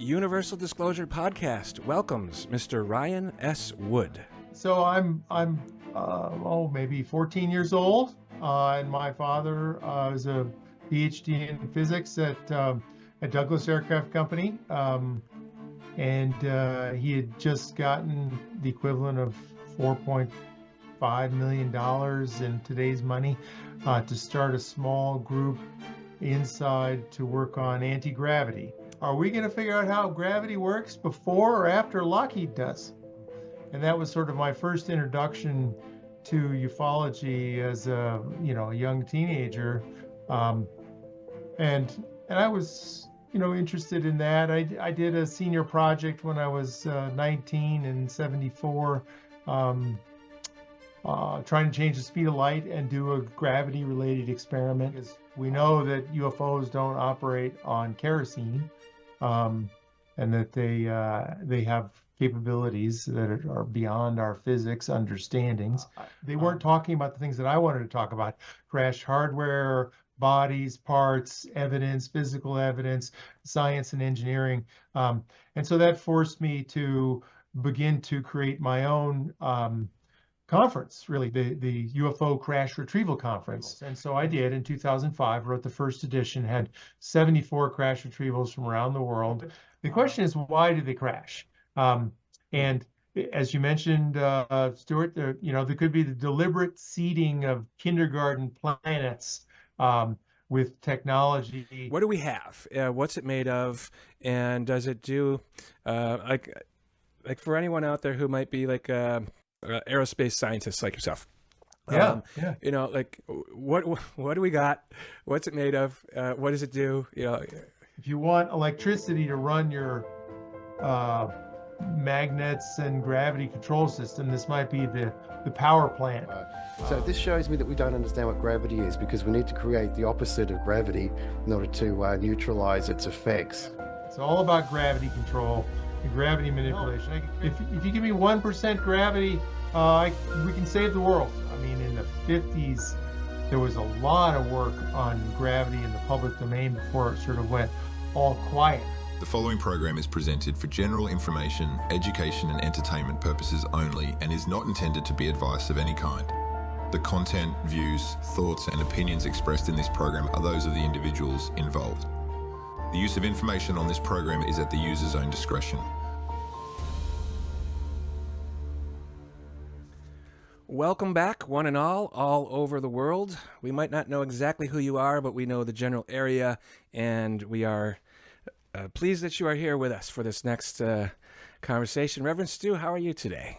Universal Disclosure Podcast welcomes Mr. Ryan S. Wood. So I'm maybe 14 years old, and my father is a PhD in physics at Douglas Aircraft Company, and he had just gotten the equivalent of $4.5 million in today's money to start a small group inside to work on anti-gravity. Are we going to figure out how gravity works before or after Lockheed does? And that was sort of my first introduction to ufology as a young teenager, and I was interested in that. I did a senior project when I was 19 in '74, trying to change the speed of light and do a gravity-related experiment. Because we know that UFOs don't operate on kerosene, and that they have capabilities that are beyond our physics understandings. They weren't talking about the things that I wanted to talk about: crashed hardware, bodies, parts, evidence, physical evidence, science and engineering. And so that forced me to begin to create my own conference, really, the UFO Crash Retrieval Conference. And so I did in 2005, wrote the first edition, had 74 crash retrievals from around the world. The question is, why do they crash? And as you mentioned, Stuart, there could be the deliberate seeding of kindergarten planets with technology. What do we have? What's it made of? And does it do, like for anyone out there who might be like aerospace scientists like yourself? Yeah. Like what do we got? What's it made of? What does it do? If you want electricity to run your magnets and gravity control system, this might be the power plant. So this shows me that we don't understand what gravity is, because we need to create the opposite of gravity in order to neutralize its effects. It's all about gravity control and gravity manipulation. If you give me 1% gravity, we can save the world. I mean, in the 50s, there was a lot of work on gravity in the public domain before it sort of went all quiet. The following program is presented for general information, education and entertainment purposes only, and is not intended to be advice of any kind. The content, views, thoughts and opinions expressed in this program are those of the individuals involved. The use of information on this program is at the user's own discretion. Welcome back, one and all over the world. We might not know exactly who you are, but we know the general area, and we are pleased that you are here with us for this next conversation. Reverend Stu, how are you today?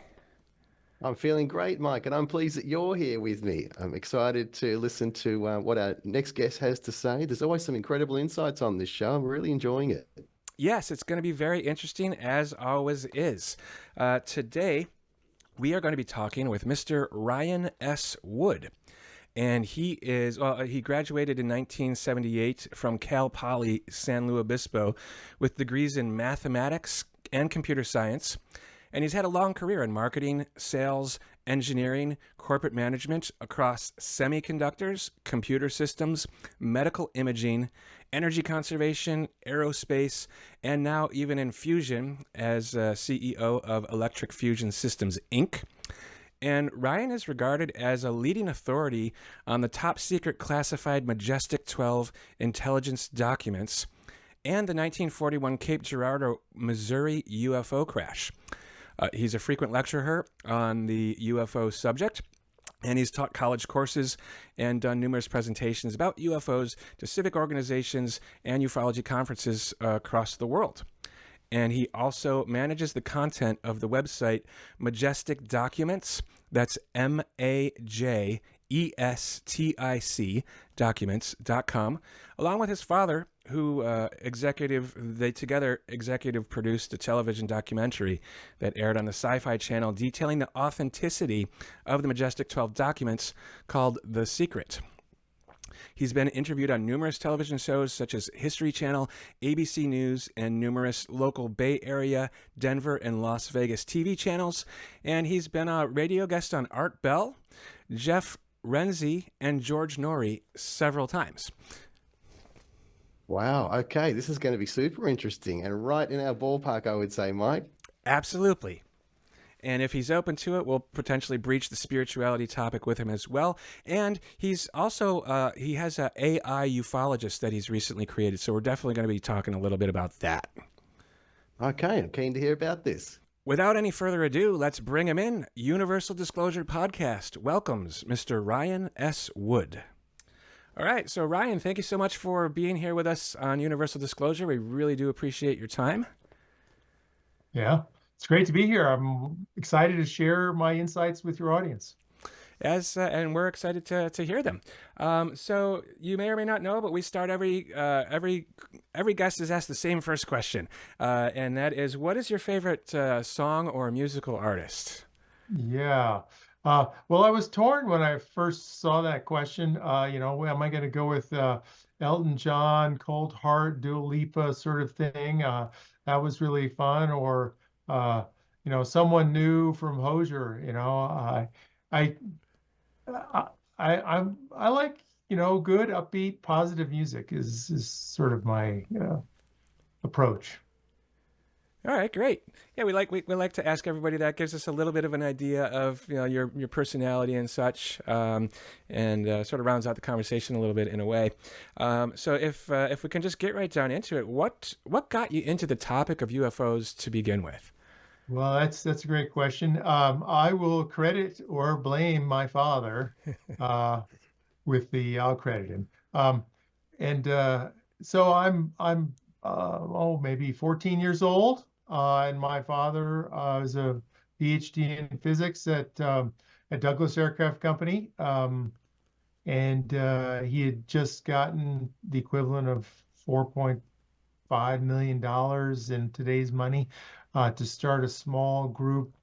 I'm feeling great, Mike, and I'm pleased that you're here with me. I'm excited to listen to what our next guest has to say. There's always some incredible insights on this show. I'm really enjoying it. Yes, it's going to be very interesting, as always is. Today, we are going to be talking with Mr. Ryan S. Wood. And he graduated in 1978 from Cal Poly San Luis Obispo with degrees in mathematics and computer science. And he's had a long career in marketing, sales, engineering, corporate management across semiconductors, computer systems, medical imaging, energy conservation, aerospace, and now even in fusion as CEO of Electric Fusion Systems, Inc. And Ryan is regarded as a leading authority on the top secret classified Majestic 12 intelligence documents and the 1941 Cape Girardeau, Missouri UFO crash. He's a frequent lecturer on the UFO subject, and he's taught college courses and done numerous presentations about UFOs to civic organizations and ufology conferences across the world. And he also manages the content of the website Majestic Documents. That's MAJESTIC documents.com, along with his father, who they together executive produced a television documentary that aired on the Sci-Fi Channel detailing the authenticity of the Majestic 12 documents called The Secret. He's been interviewed on numerous television shows such as History Channel, ABC News, and numerous local Bay Area, Denver, and Las Vegas TV channels. And he's been a radio guest on Art Bell, Jeff Renzi, and George Norrie several times. Wow. Okay. This is going to be super interesting and right in our ballpark, I would say, Mike. Absolutely. And if he's open to it, we'll potentially breach the spirituality topic with him as well. And he's also, he has an AI ufologist that he's recently created. So we're definitely going to be talking a little bit about that. Okay. I'm keen to hear about this. Without any further ado, let's bring him in. Universal Disclosure Podcast welcomes Mr. Ryan S. Wood. All right. So, Ryan, thank you so much for being here with us on Universal Disclosure. We really do appreciate your time. Yeah, it's great to be here. I'm excited to share my insights with your audience. And we're excited to hear them. So you may or may not know, but we start every guest is asked the same first question, and that is, what is your favorite song or musical artist? Yeah. Well, I was torn when I first saw that question. Am I going to go with Elton John, Cold Heart, Dua Lipa sort of thing? That was really fun. Or, someone new from Hozier. I, I like, good, upbeat, positive music is sort of my approach. All right, great. Yeah, we like to ask everybody that. Gives us a little bit of an idea of your personality and such, and sort of rounds out the conversation a little bit in a way. So if we can just get right down into it, what got you into the topic of UFOs to begin with? Well, that's a great question. I will credit or blame my father I'll credit him. And so I'm maybe 14 years old, and my father is a PhD in physics at Douglas Aircraft Company, and he had just gotten the equivalent of $4.5 million in today's money to start a small group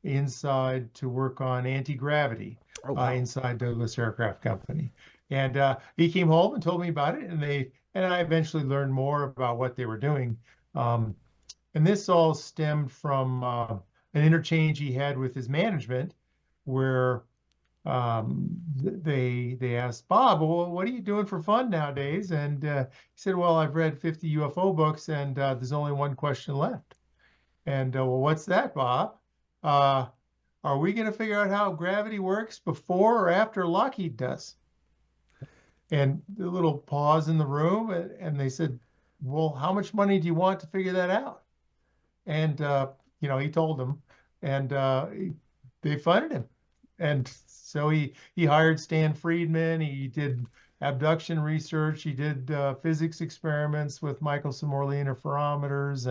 inside to work on anti-gravity. Oh, wow. Inside Douglas Aircraft Company. And he came home and told me about it, and I eventually learned more about what they were doing. And this all stemmed from an interchange he had with his management, where they asked Bob, well, what are you doing for fun nowadays? And he said, well, I've read 50 UFO books, and there's only one question left. And well, what's that, Bob? Are we going to figure out how gravity works before or after Lockheed does? And a little pause in the room, and they said, well, how much money do you want to figure that out? And, he told them, and they funded him. And so he hired Stan Friedman. He did abduction research. He did physics experiments with Michelson-Morley interferometers.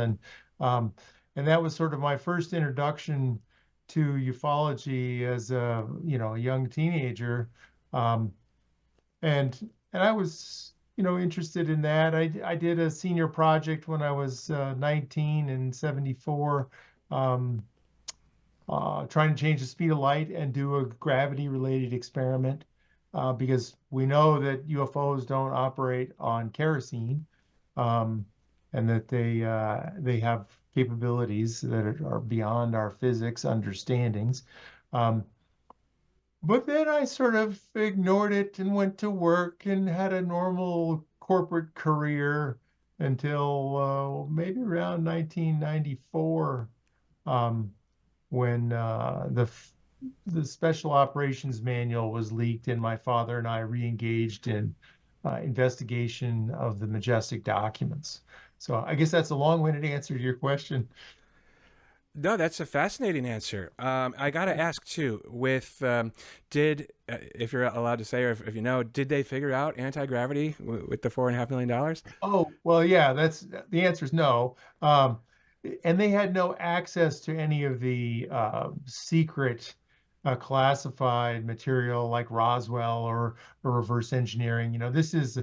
And that was sort of my first introduction to ufology as a young teenager, and I was interested in that. I did a senior project when I was 19 in '74, trying to change the speed of light and do a gravity related experiment, because we know that UFOs don't operate on kerosene, and that they have capabilities that are beyond our physics understandings. But then I sort of ignored it and went to work and had a normal corporate career until maybe around 1994, when the Special Operations Manual was leaked, and my father and I re-engaged in investigation of the Majestic documents. So I guess that's a long-winded answer to your question. No, that's a fascinating answer. I got to ask too, if you're allowed to say, or if you know, did they figure out anti-gravity with the $4.5 million? Oh, well, yeah, the answer is no. And they had no access to any of the secret classified material like Roswell or reverse engineering. This is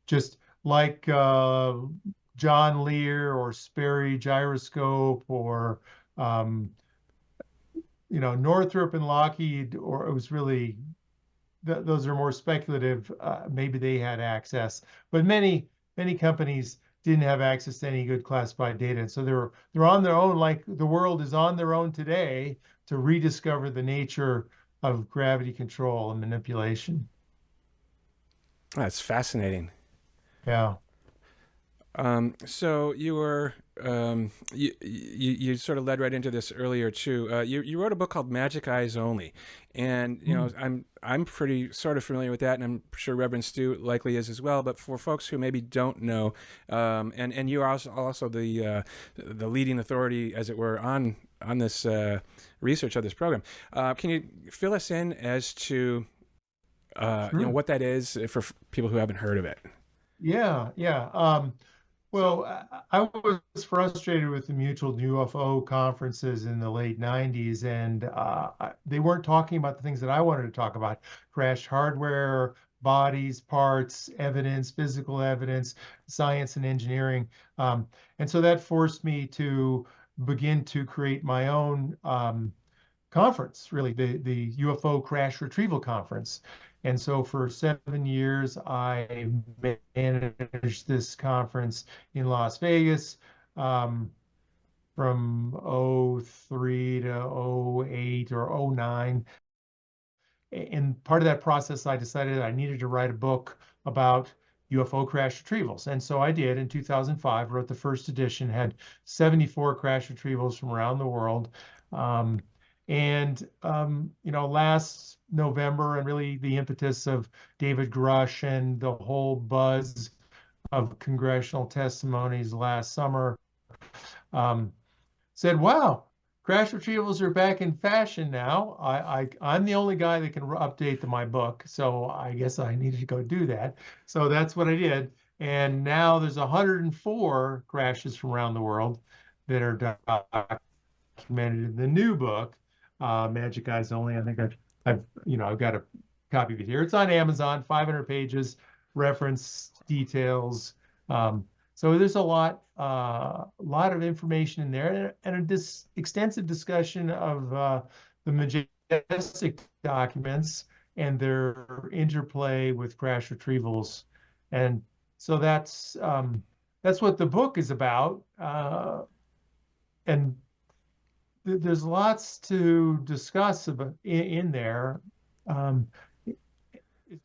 just like John Lear or Sperry gyroscope, or Northrop and Lockheed, or it was really those are more speculative. Maybe they had access, but many companies didn't have access to any good classified data, and so they're on their own, like the world is on their own today, to rediscover the nature of gravity control and manipulation. That's fascinating. Yeah. So you were you sort of led right into this earlier too. You wrote a book called MAJIC EYES ONLY, and I'm pretty sort of familiar with that, and I'm sure Reverend Stu likely is as well. But for folks who maybe don't know, and you are also the leading authority, as it were, on this research of this program. Can you fill us in as to Sure. what that is for people who haven't heard of it? Yeah, yeah. Well, I was frustrated with the mutual UFO conferences in the late 90s, and they weren't talking about the things that I wanted to talk about: crashed hardware, bodies, parts, evidence, physical evidence, science and engineering. And so that forced me to begin to create my own conference, really, the UFO Crash Retrieval Conference. And so for 7 years, I managed this conference in Las Vegas from '03 to '08 or '09. And part of that process, I decided I needed to write a book about UFO crash retrievals. And so I did in 2005, wrote the first edition, had 74 crash retrievals from around the world. Um, last November, and really the impetus of David Grush and the whole buzz of congressional testimonies last summer, um, said, wow, crash retrievals are back in fashion now. I'm the only guy that can update my book, so I guess I needed to go do that. So that's what I did. And now there's 104 crashes from around the world that are documented in the new book, MAJIC EYES ONLY. I think I've got a copy of it here. It's on Amazon, 500 pages, reference details. So there's a lot of information in there, and a extensive discussion of the Majestic documents and their interplay with crash retrievals. And so that's what the book is about. And there's lots to discuss about in there.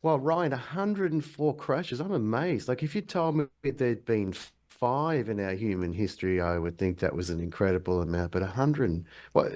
Well, Ryan, 104 crashes. I'm amazed. Like, if you told me there'd been 5 in our human history, I would think that was an incredible amount. But 100, well,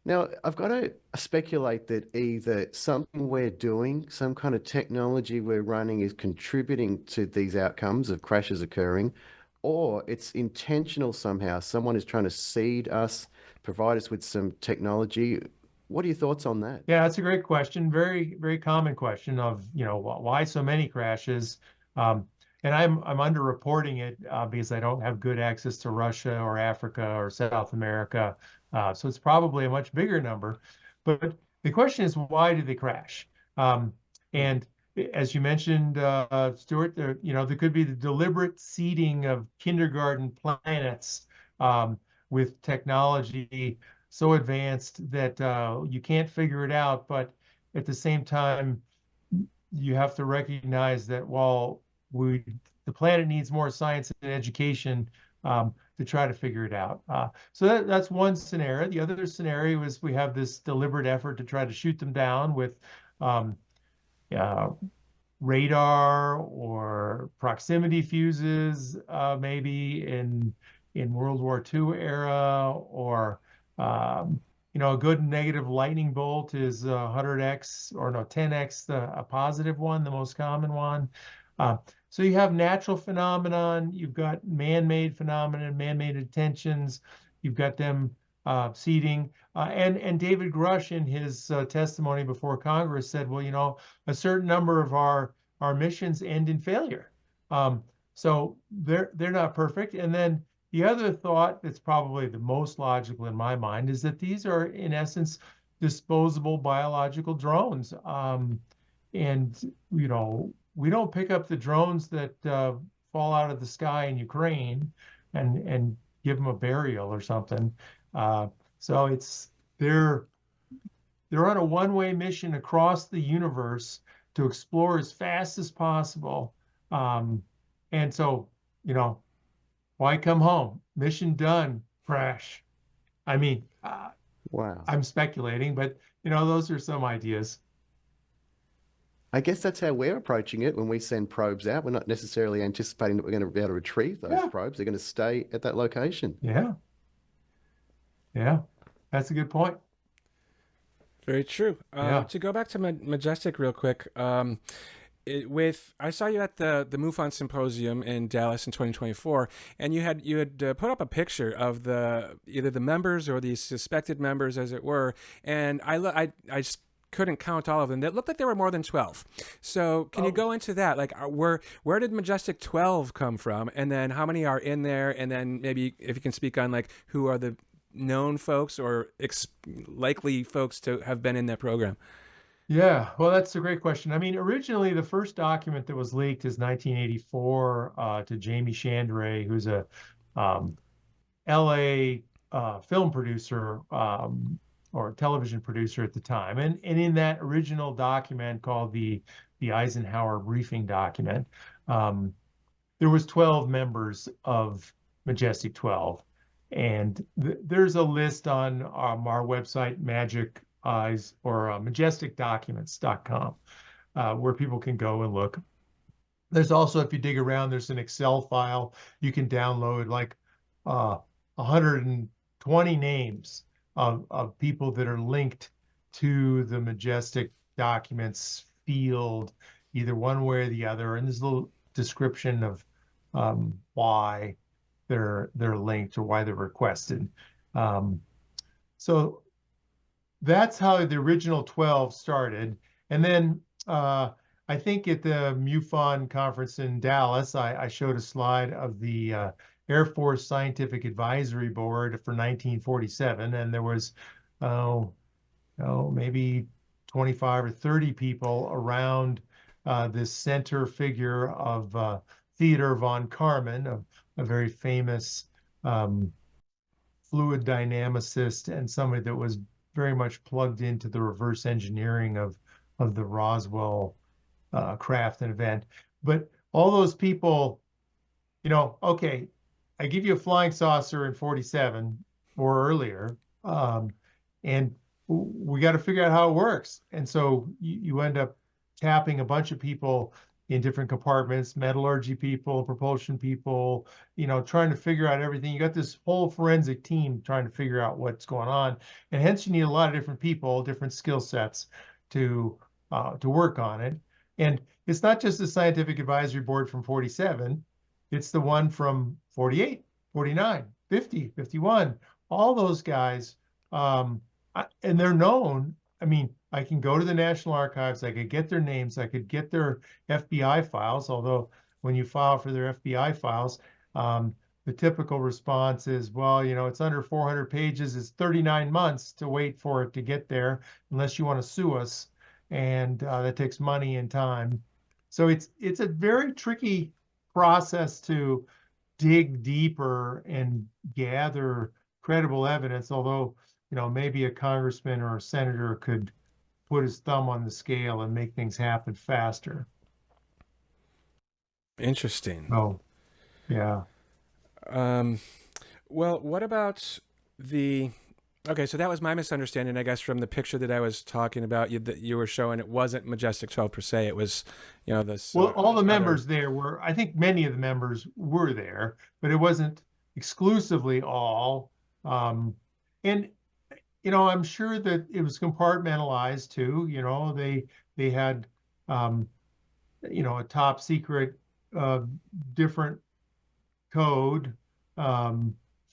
now I've got to speculate that either something we're doing, some kind of technology we're running, is contributing to these outcomes of crashes occurring, or it's intentional somehow. Someone is trying to seed us, provide us with some technology. What are your thoughts on that? Yeah, that's a great question. Very, very common question of, why so many crashes? And I'm underreporting it because I don't have good access to Russia or Africa or South America. So it's probably a much bigger number. But the question is, why do they crash? And as you mentioned, Stuart, there could be the deliberate seeding of kindergarten planets with technology so advanced that you can't figure it out. But at the same time, you have to recognize that while the planet needs more science and education to try to figure it out. So that's one scenario. The other scenario is we have this deliberate effort to try to shoot them down with radar or proximity fuses, maybe in World War II era, or a good negative lightning bolt is 100x or no 10x, a positive one, the most common one. So you have natural phenomenon, you've got man-made phenomenon, man-made attentions, you've got them seeding. And David Grush, in his testimony before Congress, said, well, a certain number of our missions end in failure. So they're not perfect. And then the other thought that's probably the most logical in my mind is that these are, in essence, disposable biological drones. And we don't pick up the drones that fall out of the sky in Ukraine and give them a burial or something. So they're on a one-way mission across the universe to explore as fast as possible. And so, why come home? Mission done, crash. I mean, Wow. I'm speculating, but those are some ideas. I guess that's how we're approaching it when we send probes out. We're not necessarily anticipating that we're going to be able to retrieve those Yeah, probes. They're going to stay at that location. yeah, yeah. That's a good point. Very true. Yeah. To go back to Majestic real quick, I saw you at the MUFON Symposium in Dallas in 2024, and you had put up a picture of either the members or the suspected members, as it were, and I just couldn't count all of them. It looked like there were more than 12. So can you go into that? Like, where did Majestic 12 come from, and then how many are in there, and then maybe if you can speak on like who are the known folks or likely folks to have been in that program. Yeah, well, that's a great question. I mean, originally the first document that was leaked is 1984 to Jamie Chandray, who's a LA film producer or television producer at the time. And in that original document called the Eisenhower briefing document, there was 12 members of Majestic 12. And there's a list on our website, MAJIC Eyes or majesticdocuments.com, where people can go and look. There's also, if you dig around, there's an Excel file you can download, like 120 names of people that are linked to the Majestic documents field, either one way or the other. And there's a little description of why they're linked or why they're requested. So that's how the original 12 started. And then I think at the MUFON conference in Dallas, I showed a slide of the Air Force Scientific Advisory Board for 1947, and there was maybe 25 or 30 people around this center figure of Theodore von Karman, a very famous fluid dynamicist and somebody that was very much plugged into the reverse engineering of the Roswell craft and event. But all those people, okay, I give you a flying saucer in 47 or earlier, and we got to figure out how it works. And so you end up tapping a bunch of people in different compartments, metallurgy people, propulsion people, trying to figure out everything. You got this whole forensic team trying to figure out what's going on. And hence you need a lot of different people, different skill sets to work on it. And it's not just the scientific advisory board from 47, it's the one from 48, 49, 50, 51, all those guys. And they're known. I mean, I can go to the National Archives, I could get their names, I could get their FBI files, although when you file for their FBI files, the typical response is, well, it's under 400 pages, it's 39 months to wait for it to get there, unless you want to sue us, and that takes money and time. So it's a very tricky process to dig deeper and gather credible evidence, although, maybe a congressman or a senator could put his thumb on the scale and make things happen faster. Interesting. Oh, yeah. Well, what about okay, so that was my misunderstanding, I guess, from the picture that I was talking about. That you were showing it wasn't Majestic 12 per se. It was, this. Well, all the members there were, I think many of the members were there, but it wasn't exclusively all. And I'm sure that it was compartmentalized too. They had, a top secret, different code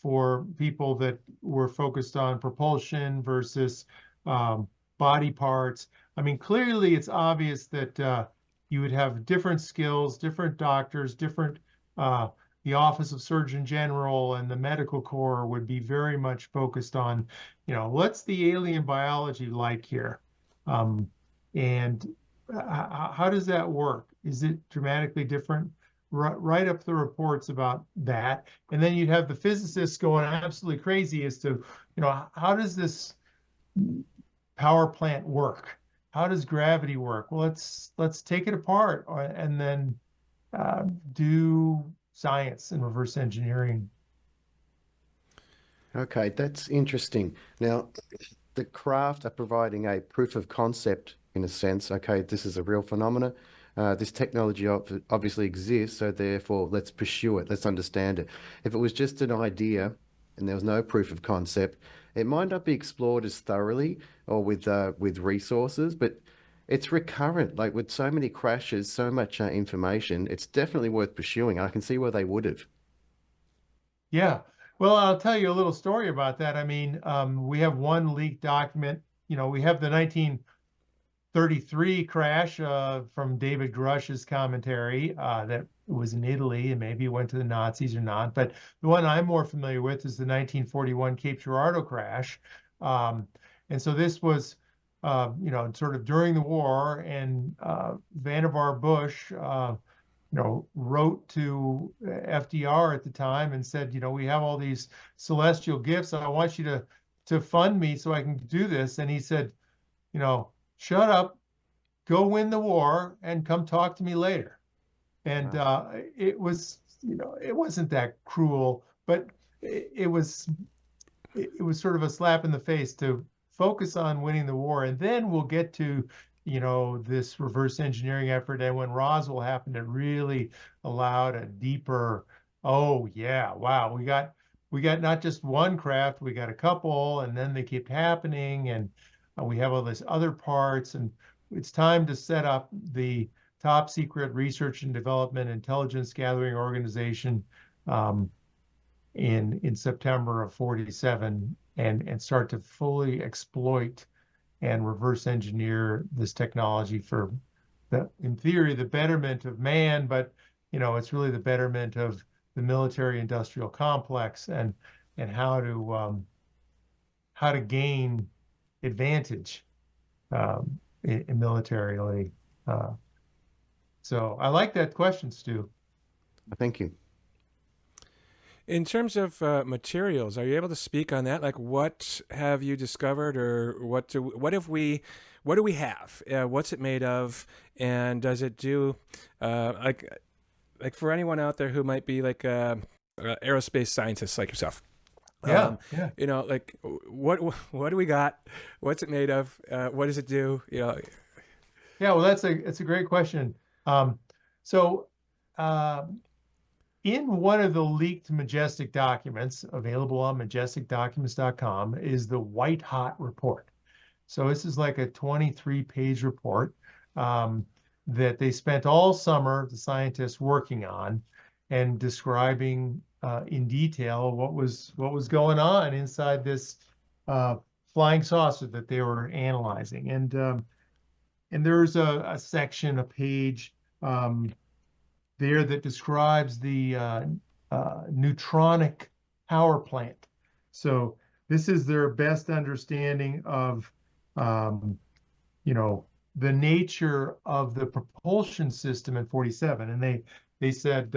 for people that were focused on propulsion versus body parts. I mean, clearly it's obvious that you would have different skills, different doctors, different, the Office of Surgeon General and the Medical Corps would be very much focused on, what's the alien biology like here? And how does that work? Is it dramatically different? Write up the reports about that. And then you'd have the physicists going absolutely crazy as to, how does this power plant work? How does gravity work? Well, let's take it apart and then do science and reverse engineering. Okay, that's interesting. Now, the craft are providing a proof of concept in a sense. Okay, this is a real phenomena. This technology obviously exists, so therefore let's pursue it. Let's understand it. If it was just an idea and there was no proof of concept, it might not be explored as thoroughly or with resources, but it's recurrent. Like with so many crashes, so much information, it's definitely worth pursuing. I can see where they would have. Yeah. Well, I'll tell you a little story about that. I mean, we have one leaked document. You know, we have the 1933 crash from David Grush's commentary that was in Italy, and maybe it went to the Nazis or not. But the one I'm more familiar with is the 1941 Cape Girardeau crash. And so this was, you know, sort of during the war, and Vannevar Bush, you know, wrote to FDR at the time and said, you know, we have all these celestial gifts. I want you to fund me so I can do this. And he said, you know, shut up, go win the war, and come talk to me later. And Wow. it was, you know, it wasn't that cruel, but it was sort of a slap in the face to focus on winning the war, and then we'll get to, you know, this reverse engineering effort. And when Roswell happened, it really allowed a deeper, oh yeah, wow, we got not just one craft, we got a couple, and then they kept happening, and we have all this other parts, and it's time to set up the top secret research and development intelligence gathering organization in September of 47, and start to fully exploit and reverse engineer this technology for the, in theory, the betterment of man, but you know, it's really the betterment of the military industrial complex, and how to gain advantage militarily. So I like that question, Stu. Thank you. In terms of materials, are you able to speak on that? Like, what have you discovered, or what do we have? What's it made of, and does it do like for anyone out there who might be like aerospace scientists like yourself? Yeah, yeah. You know, like what do we got? What's it made of? What does it do? You know. Yeah, well, it's a great question. So, in one of the leaked Majestic documents available on majesticdocuments.com is the White Hot report. So this is like a 23-page report that they spent all summer, the scientists, working on and describing in detail what was going on inside this flying saucer that they were analyzing. And there's a section, a page there that describes the neutronic power plant. So this is their best understanding of, you know, the nature of the propulsion system in 47. And they said,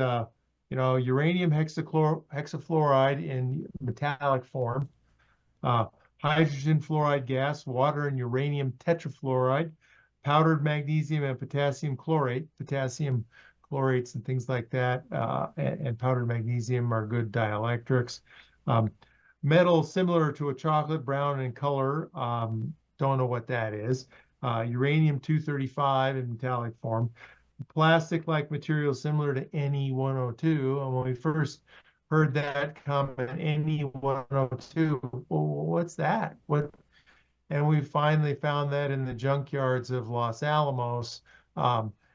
you know, uranium hexafluoride in metallic form, hydrogen fluoride gas, water and uranium tetrafluoride, powdered magnesium and potassium chlorate. Potassium chlorates and things like that, and powdered magnesium are good dielectrics. Metal similar to a chocolate brown in color, don't know what that is. Uranium-235 in metallic form. Plastic-like material similar to Ne-102. And when we first heard that comment, Ne-102, well, what's that? What? And we finally found that in the junkyards of Los Alamos,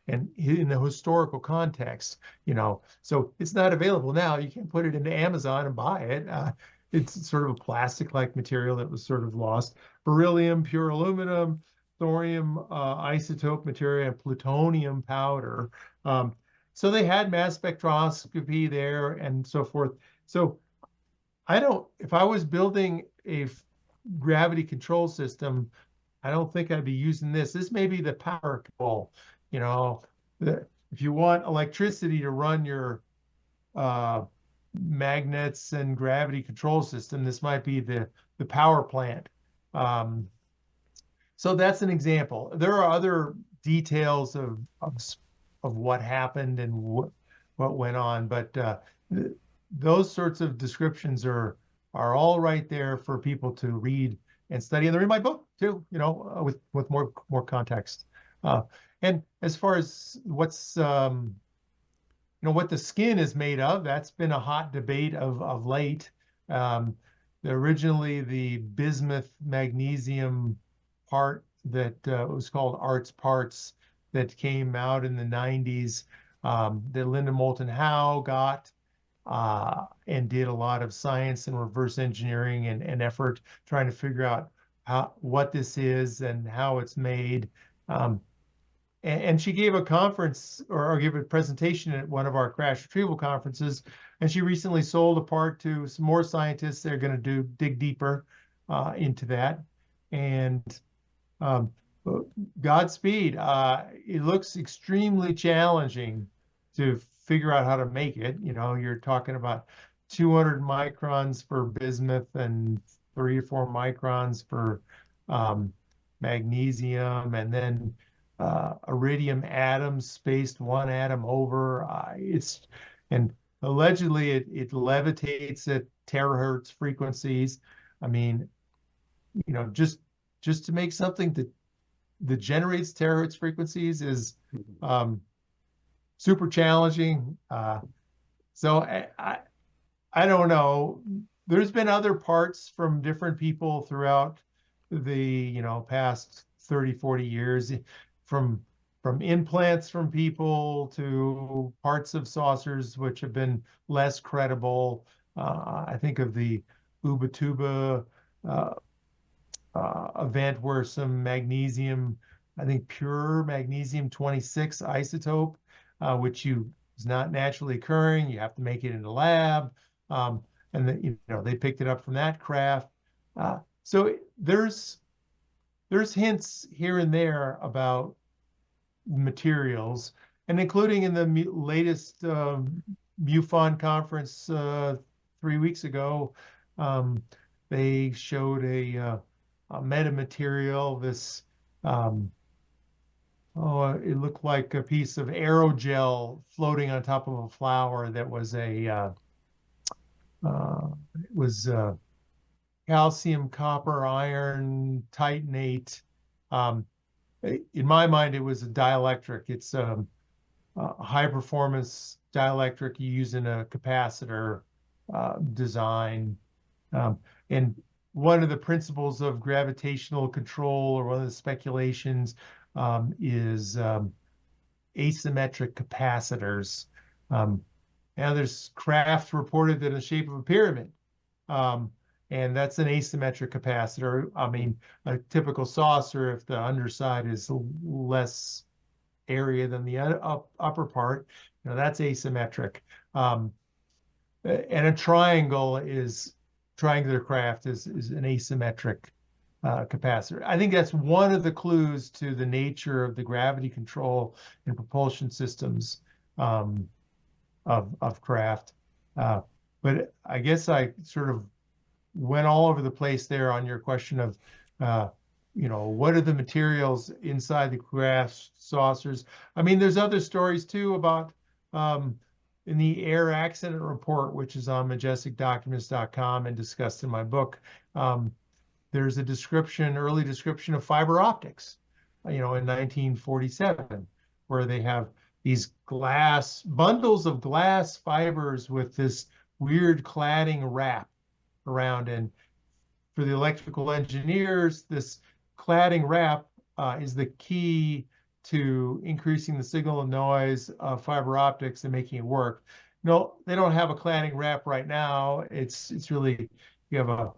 and in the historical context, you know. So it's not available now. You can't put it into Amazon and buy it. It's sort of a plastic-like material that was sort of lost. Beryllium, pure aluminum, thorium isotope material, and plutonium powder. So they had mass spectroscopy there and so forth. So if I was building a gravity control system, I don't think I'd be using this. This may be the power control. You know, if you want electricity to run your magnets and gravity control system, this might be the power plant. So that's an example. There are other details of what happened and what went on, but those sorts of descriptions are all right there for people to read and study. And they're in my book too, with more context. And as far as what's what the skin is made of, that's been a hot debate of late. Um, Originally, the bismuth magnesium part that was called Arts Parts that came out in the 90s, that Linda Moulton Howe got and did a lot of science and reverse engineering and effort trying to figure out what this is and how it's made. And she gave a conference or gave a presentation at one of our crash retrieval conferences, and she recently sold a part to some more scientists. They're going to dig deeper into that. And um, Godspeed. It looks extremely challenging to figure out how to make it. You're talking about 200 microns for bismuth and 3 or 4 microns for magnesium, and then iridium atoms spaced 1 atom over. And allegedly it levitates at terahertz frequencies. I mean, just to make something that generates terahertz frequencies is super challenging. So I don't know. There's been other parts from different people throughout the past 30, 40 years, from implants from people to parts of saucers which have been less credible. I think of the Ubatuba event where some magnesium, I think pure magnesium 26 isotope, which is not naturally occurring. You have to make it in the lab, and they picked it up from that craft. So there's hints here and there about materials, and including in the latest MUFON conference 3 weeks ago, they showed a metamaterial. This it looked like a piece of aerogel floating on top of a flower that was calcium, copper, iron, titanate. In my mind, it was a dielectric. It's a high performance dielectric you use in a capacitor design. And one of the principles of gravitational control, or one of the speculations, is asymmetric capacitors. Now there's craft reported that in the shape of a pyramid. And that's an asymmetric capacitor. I mean, a typical saucer, if the underside is less area than the upper part, that's asymmetric. And a triangular craft is an asymmetric capacitor. I think that's one of the clues to the nature of the gravity control and propulsion systems of craft. But I guess I sort of went all over the place there on your question of, what are the materials inside the craft saucers? I mean, there's other stories too about in the air accident report, which is on majesticdocuments.com and discussed in my book. There's a early description of fiber optics, in 1947, where they have these bundles of glass fibers with this weird cladding wrap around. And for the electrical engineers, this cladding wrap is the key to increasing the signal and noise of fiber optics and making it work. No, they don't have a cladding wrap right now. It's really, you have a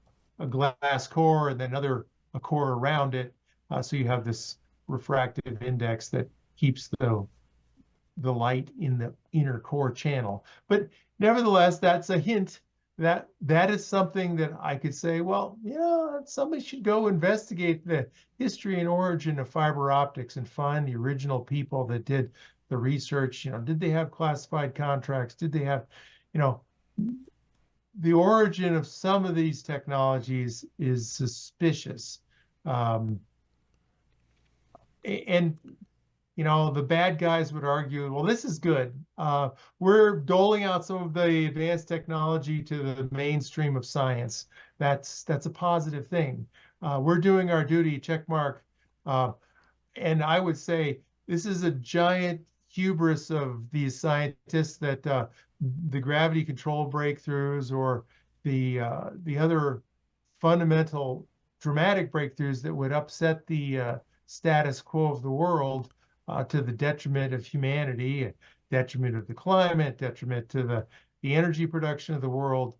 glass core and then a core around it. So you have this refractive index that keeps the light in the inner core channel. But nevertheless, that's a hint that is something that I could say, well, somebody should go investigate the history and origin of fiber optics and find the original people that did the research. Did they have classified contracts? Did they have, the origin of some of these technologies is suspicious. And the bad guys would argue, well, this is good. We're doling out some of the advanced technology to the mainstream of science. That's a positive thing. We're doing our duty, check mark. And I would say this is a giant hubris of these scientists that the gravity control breakthroughs or the other fundamental dramatic breakthroughs that would upset the status quo of the world to the detriment of humanity, detriment of the climate, detriment to the energy production of the world.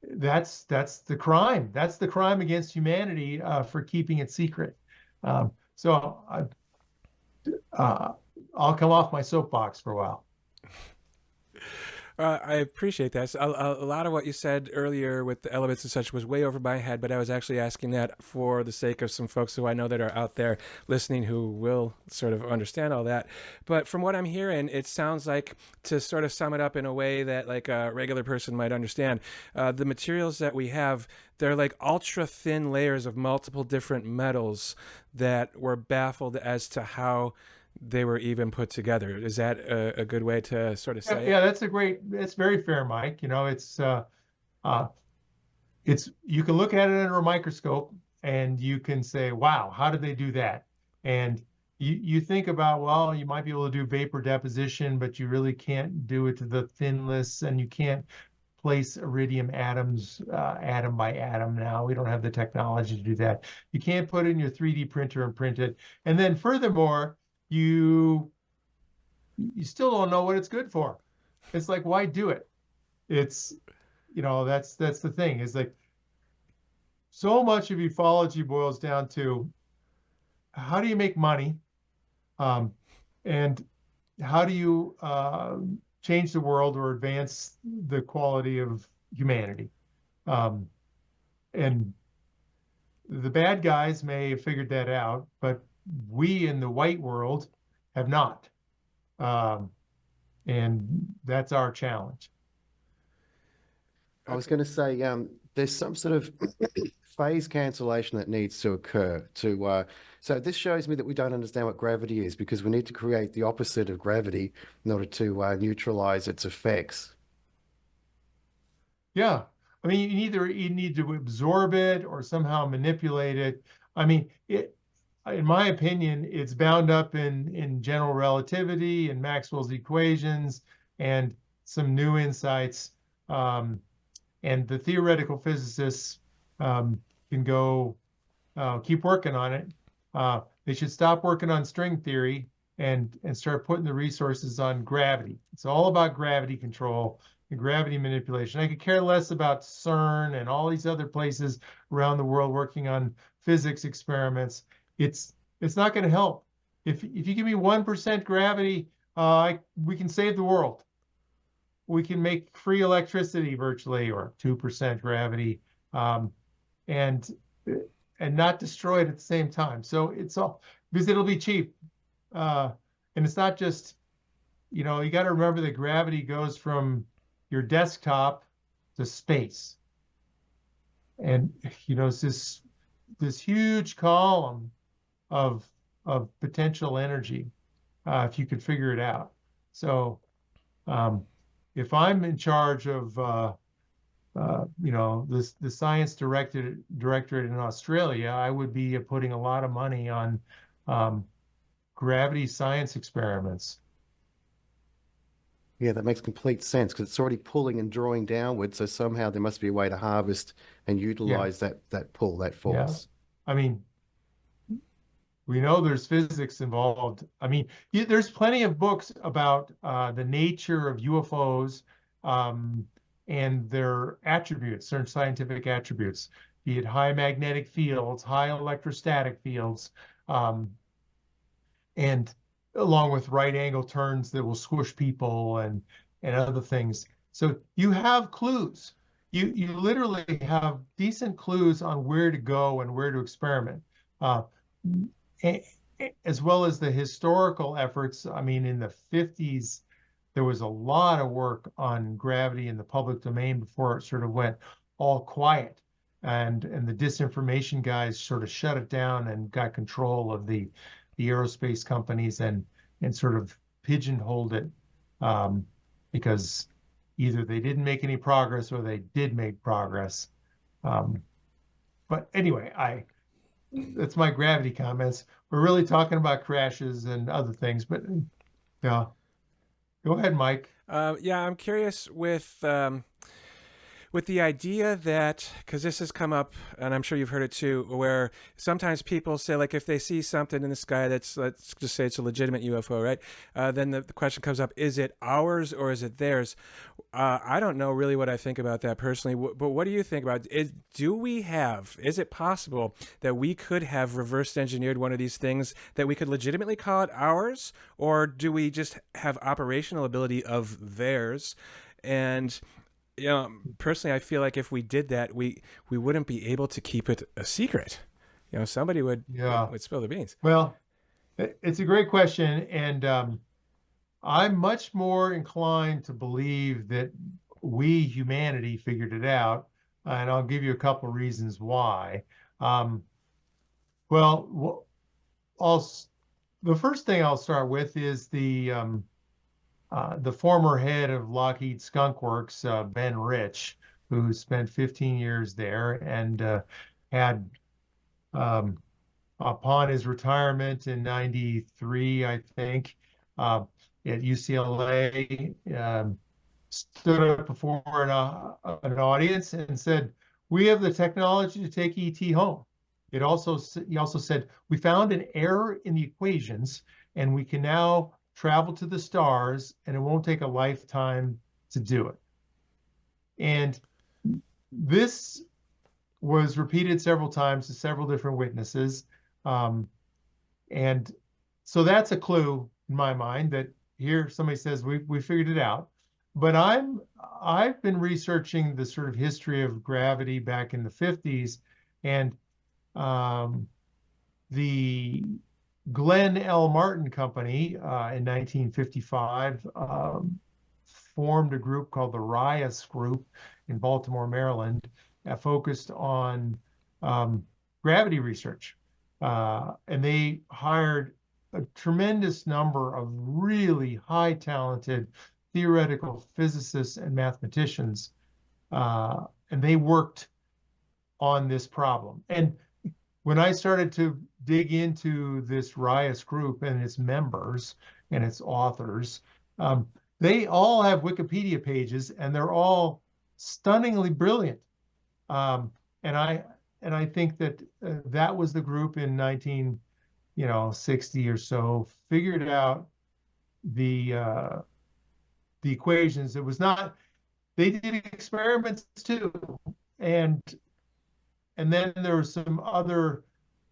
That's the crime. That's the crime against humanity for keeping it secret. So I'll come off my soapbox for a while. I appreciate that. So a lot of what you said earlier with the elements and such was way over my head, but I was actually asking that for the sake of some folks who I know that are out there listening who will sort of understand all that. But from what I'm hearing, it sounds like, to sort of sum it up in a way that like a regular person might understand, the materials that we have, they're like ultra thin layers of multiple different metals that were baffled as to how they were even put together. Is that a good way to sort of say Yeah, it? that's very fair, Mike. You know, it's you can look at it under a microscope and you can say, wow, how did they do that? And you think about, well, you might be able to do vapor deposition, but you really can't do it to the thinless, and you can't place iridium atoms atom by atom now. We don't have the technology to do that. You can't put it in your 3D printer and print it. And then furthermore, you still don't know what it's good for. It's like, why do it? It's, that's the thing. Is like, so much of ufology boils down to how do you make money, and how do you change the world or advance the quality of humanity. And the bad guys may have figured that out, but we in the white world have not. And that's our challenge. I was going to say, there's some sort of phase cancellation that needs to occur so this shows me that we don't understand what gravity is, because we need to create the opposite of gravity in order to neutralize its effects. Yeah. I mean, you need to absorb it or somehow manipulate it. I mean, in my opinion, it's bound up in general relativity and Maxwell's equations and some new insights. And the theoretical physicists can go keep working on it. They should stop working on string theory and start putting the resources on gravity. It's all about gravity control and gravity manipulation. I could care less about CERN and all these other places around the world working on physics experiments. It's not going to help. If you give me 1% gravity, we can save the world. We can make free electricity virtually, or 2% gravity, and not destroy it at the same time. So it's all because it'll be cheap, and it's not just, you got to remember that gravity goes from your desktop to space, and it's this huge column of potential energy if you could figure it out. So if I'm in charge of the science directorate in Australia, I would be putting a lot of money on gravity science experiments. Yeah, that makes complete sense, because it's already pulling and drawing downward. So somehow there must be a way to harvest and utilize that pull, that force. Yeah. I mean, we know there's physics involved. I mean, there's plenty of books about the nature of UFOs and their attributes, certain scientific attributes, be it high magnetic fields, high electrostatic fields, and along with right angle turns that will squish people and other things. So you have clues. You literally have decent clues on where to go and where to experiment. As well as the historical efforts. I mean, in the 50s, there was a lot of work on gravity in the public domain before it sort of went all quiet. And the disinformation guys sort of shut it down and got control of the aerospace companies and sort of pigeonholed it because either they didn't make any progress or they did make progress. But anyway, that's my gravity comments. We're really talking about crashes and other things, but yeah. Go ahead, Mike. Yeah, I'm curious with the idea that, because this has come up, and I'm sure you've heard it too, where sometimes people say, like, if they see something in the sky that's, let's just say it's a legitimate UFO, right? Then the question comes up, is it ours or is it theirs? I don't know really what I think about that personally, but what do you think about it? Is it possible that we could have reverse engineered one of these things that we could legitimately call it ours? Or do we just have operational ability of theirs? And personally, I feel like if we did that, we wouldn't be able to keep it a secret. Somebody would spill the beans. Well, it's a great question, and I'm much more inclined to believe that we, humanity, figured it out, and I'll give you a couple of reasons why. Well, the first thing I'll start with is the former head of Lockheed Skunk Works, Ben Rich, who spent 15 years there and had, upon his retirement in '93, I think, at UCLA, stood up before an audience and said, "We have the technology to take ET home." He also said, "We found an error in the equations, and we can now travel to the stars, and it won't take a lifetime to do it." And this was repeated several times to several different witnesses. And so that's a clue in my mind that here somebody says we figured it out. But I've been researching the sort of history of gravity back in the 50s, and the Glenn L. Martin Company in 1955 formed a group called the RIAS Group in Baltimore, Maryland, focused on gravity research. And they hired a tremendous number of really high talented theoretical physicists and mathematicians. And they worked on this problem. And when I started to dig into this RIAS group and its members and its authors, they all have Wikipedia pages and they're all stunningly brilliant. And I think that that was the group in 1960 or so figured out the equations. It was not, they did experiments too, and then there were some other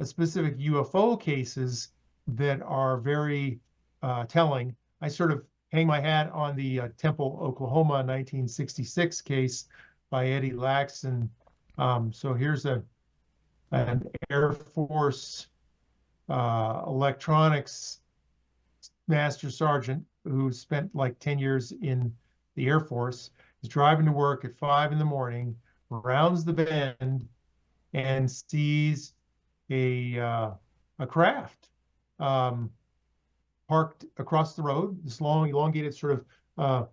specific UFO cases that are very telling. I sort of hang my hat on the Temple, Oklahoma 1966 case by Eddie Laxton. So here's an Air Force electronics master sergeant who spent like 10 years in the Air Force. He's driving to work at 5 a.m, rounds the bend, and sees a craft parked across the road. This long, elongated sort of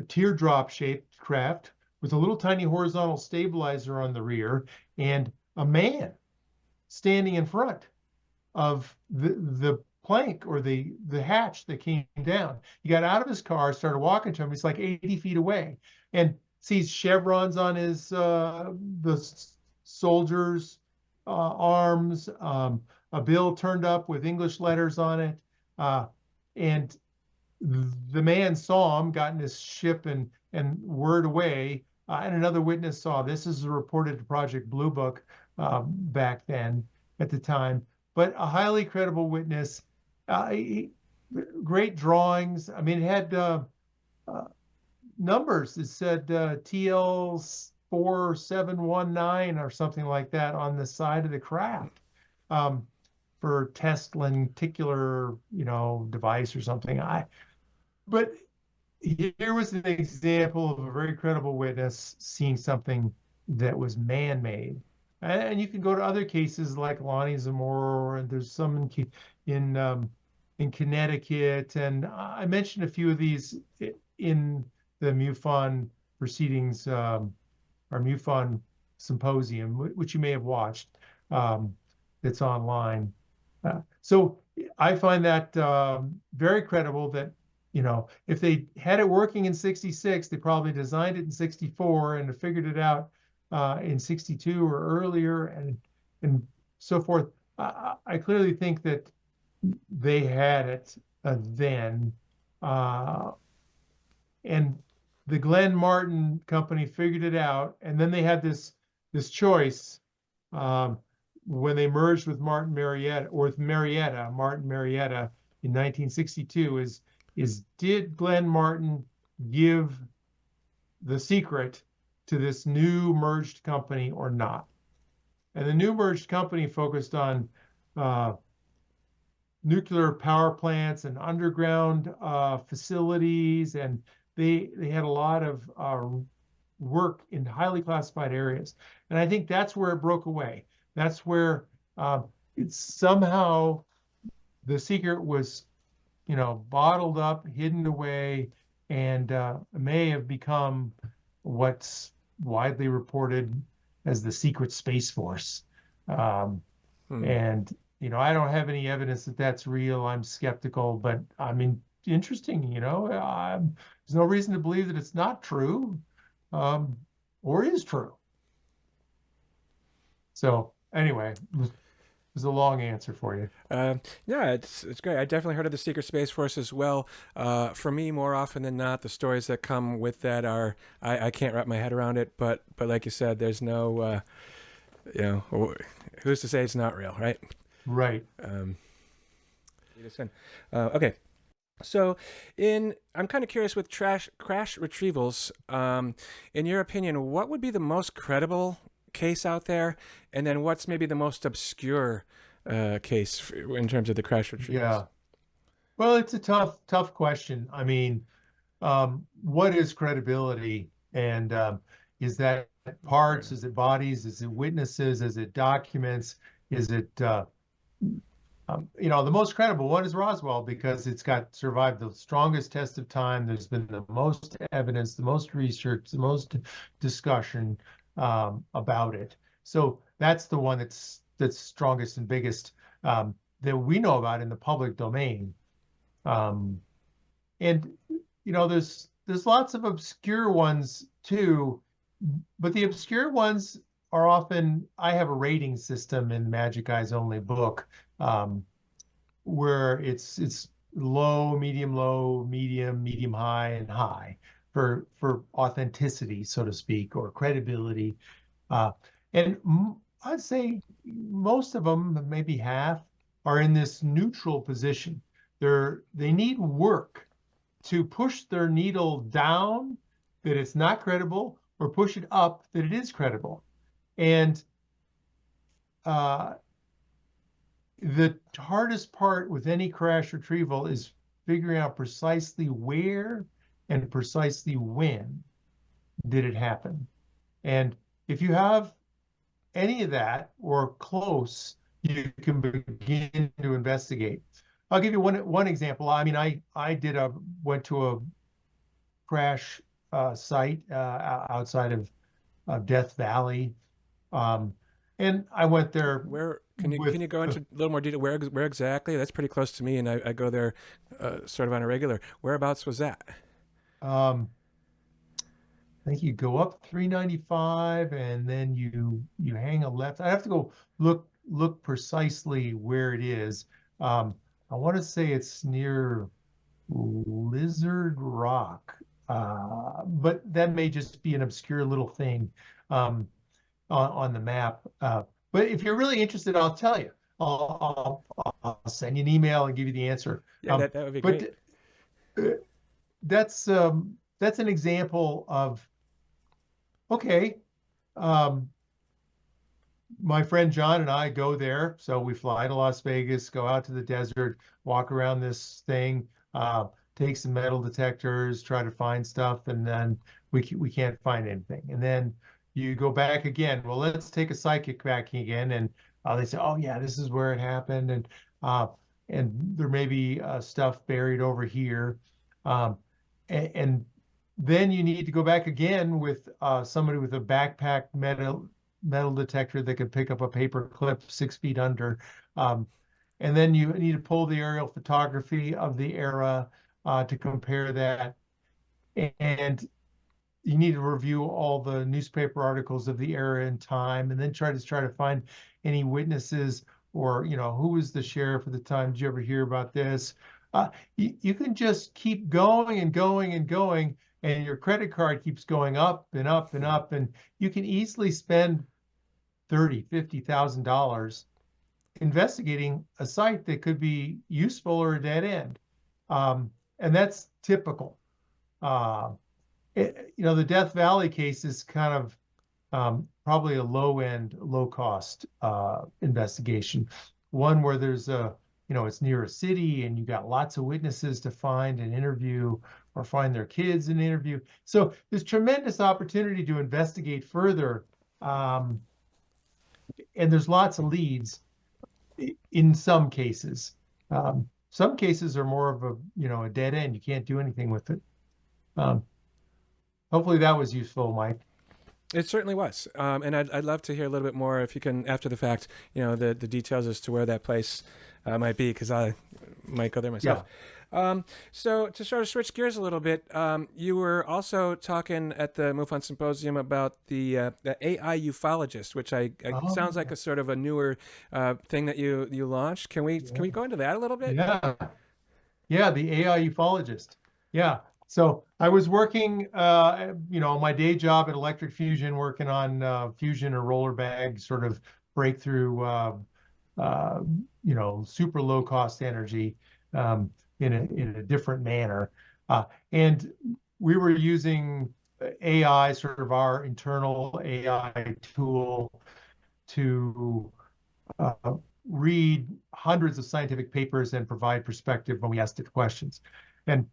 teardrop-shaped craft with a little tiny horizontal stabilizer on the rear, and a man standing in front of the plank or the hatch that came down. He got out of his car, started walking to him. He's like 80 feet away, and sees chevrons on his the soldier's arms, a bill turned up with English letters on it, and the man saw him, got in his ship, and whirred away. And another witness saw this. Is reported to Project Blue Book back then at the time, but a highly credible witness. Great drawings. I mean, it had numbers. It said TL 4719 or something like that on the side of the craft for test lenticular, device or something. But here was an example of a very credible witness seeing something that was man-made. And you can go to other cases like Lonnie Zamora, and there's some in Connecticut. And I mentioned a few of these in the MUFON proceedings, our MUFON symposium, which you may have watched. That's online. So I find that very credible that, if they had it working in 66, they probably designed it in 64 and figured it out in 62 or earlier and so forth. I clearly think that they had it then. And the Glenn Martin company figured it out. And then they had this choice when they merged with Martin Marietta in 1962 is did Glenn Martin give the secret to this new merged company or not? And the new merged company focused on nuclear power plants and underground facilities, and they had a lot of work in highly classified areas. And I think that's where it broke away. That's where it's somehow the secret was, bottled up, hidden away, and may have become what's widely reported as the secret Space Force. And, I don't have any evidence that that's real. I'm skeptical, but I mean, interesting, there's no reason to believe that it's not true or is true. So anyway, it was a long answer for you. Yeah, it's great. I definitely heard of the Secret Space Force as well. For me, more often than not, the stories that come with that are I can't wrap my head around it. But like you said, there's no, who's to say it's not real, right? Right. Okay. So, I'm kind of curious with crash retrievals. In your opinion, what would be the most credible case out there, and then what's maybe the most obscure case in terms of the crash retrievals? Yeah. Well, it's a tough question. I mean, what is credibility, and is that parts? Is it bodies? Is it witnesses? Is it documents? Is it the most credible one is Roswell because it's got survived the strongest test of time. There's been the most evidence, the most research, the most discussion about it. So that's the one that's strongest and biggest that we know about in the public domain. And there's lots of obscure ones too, but the obscure ones are often, I have a rating system in MAJIC EYES ONLY book where it's low, medium, high, and high for authenticity, so to speak, or credibility. And I'd say most of them, maybe half, are in this neutral position. They need work to push their needle down that it's not credible, or push it up that it is credible. And the hardest part with any crash retrieval is figuring out precisely where and precisely when did it happen. And if you have any of that or close, you can begin to investigate. I'll give you one example. I mean, I went to a crash site outside of Death Valley, and I went there. Where can you go into a little more detail? Where exactly? That's pretty close to me, and I go there sort of on a regular. Whereabouts was that? I think you go up 395 and then you hang a left. I have to go look precisely where it is. I want to say it's near Lizard Rock, but that may just be an obscure little thing on the map. But if you're really interested, I'll tell you. I'll send you an email and give you the answer. Yeah, that would be great. That's an example of, okay, my friend John and I go there. So we fly to Las Vegas, go out to the desert, walk around this thing, take some metal detectors, try to find stuff, and then we can't find anything. And then you go back again. Well, let's take a psychic back again, and they say, "Oh yeah, this is where it happened," and there may be stuff buried over here, and then you need to go back again with somebody with a backpack metal metal detector that could pick up a paper clip 6 feet under. And then you need to pull the aerial photography of the era to compare that. And you need to review all the newspaper articles of the era and time, and then try to find any witnesses, or who was the sheriff at the time? Did you ever hear about this? You can just keep going and going and going, and your credit card keeps going up and up and up, and you can easily spend $30,000-$50,000 investigating a site that could be useful or a dead end, and that's typical. The Death Valley case is kind of probably a low cost investigation, one where there's it's near a city and you got lots of witnesses to find and interview, or find their kids and interview. So there's tremendous opportunity to investigate further, and there's lots of leads in some cases. Some cases are more of a dead end. You can't do anything with it. Hopefully that was useful, Mike. It certainly was. And I'd love to hear a little bit more, if you can, after the fact, the details as to where that place might be, because I might go there myself. Yeah. So to sort of switch gears a little bit, you were also talking at the MUFON Symposium about the AI Ufologist, which sounds like a sort of a newer thing that you launched. Can we go into that a little bit? Yeah, the AI Ufologist. Yeah. So I was working, my day job at Electric Fusion, working on fusion or roller bag sort of breakthrough, super low cost energy in a different manner. And we were using AI, sort of our internal AI tool, to read hundreds of scientific papers and provide perspective when we asked it questions. And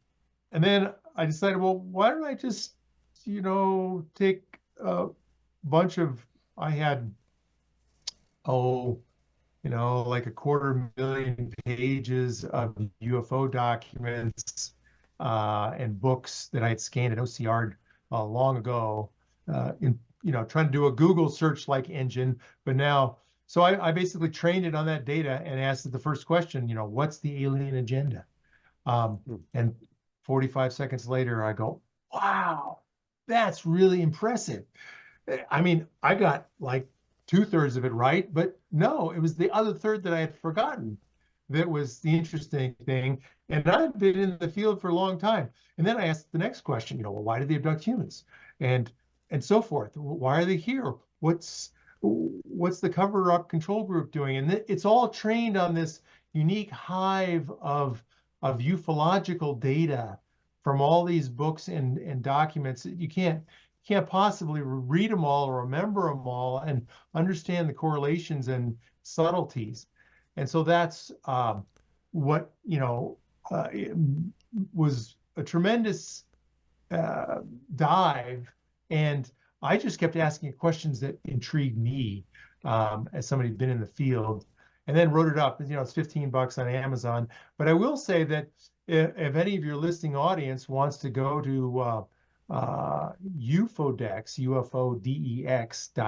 then I decided, well, why don't I just, take a bunch of, I had, like 250,000 pages of UFO documents and books that I had scanned and OCR'd long ago, trying to do a Google search like engine. But now, so I basically trained it on that data and asked it the first question, what's the alien agenda? And 45 seconds later, I go, wow, that's really impressive. I mean, I got like 2/3 of it right, but no, it was the other third that I had forgotten that was the interesting thing. And I've been in the field for a long time. And then I asked the next question, well, why did they abduct humans? And so forth. Why are they here? What's the cover-up control group doing? And it's all trained on this unique hive of ufological data from all these books and documents. You can't possibly read them all or remember them all and understand the correlations and subtleties. And so that's what was a tremendous dive. And I just kept asking questions that intrigued me as somebody who'd been in the field, and then wrote it up. It's $15 on Amazon. But I will say that if any of your listening audience wants to go to UFOdex,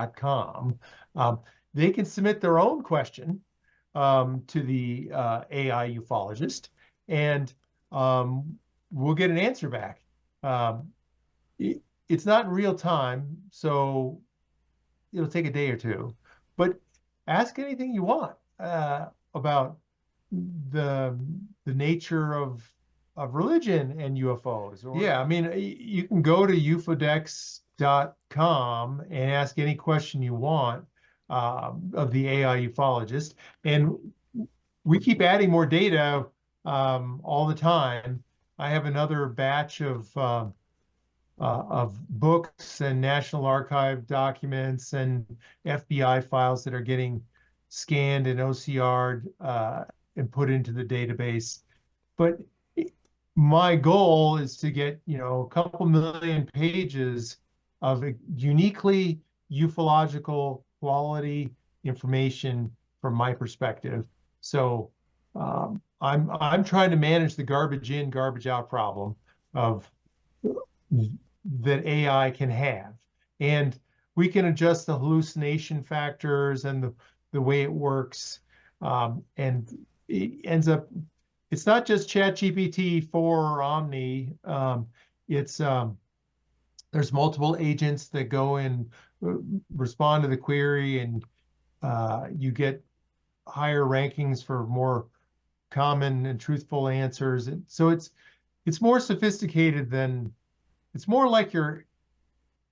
UFOdex.com, they can submit their own question to the AI ufologist, and we'll get an answer back. It's not in real time, so it'll take a day or two, but ask anything you want about the nature of religion and UFOs. Yeah, I mean, you can go to UFOdex.com and ask any question you want of the AI ufologist, and we keep adding more data all the time. I have another batch of books and National Archive documents and FBI files that are getting scanned and OCR'd and put into the database. But my goal is to get, a couple million pages of uniquely ufological quality information from my perspective. So I'm trying to manage the garbage in, garbage out problem of that AI can have. And we can adjust the hallucination factors and the way it works. And it ends up, it's not just ChatGPT 4 or Omni. It's there's multiple agents that go and respond to the query, and you get higher rankings for more common and truthful answers. And so it's more sophisticated than, it's more like your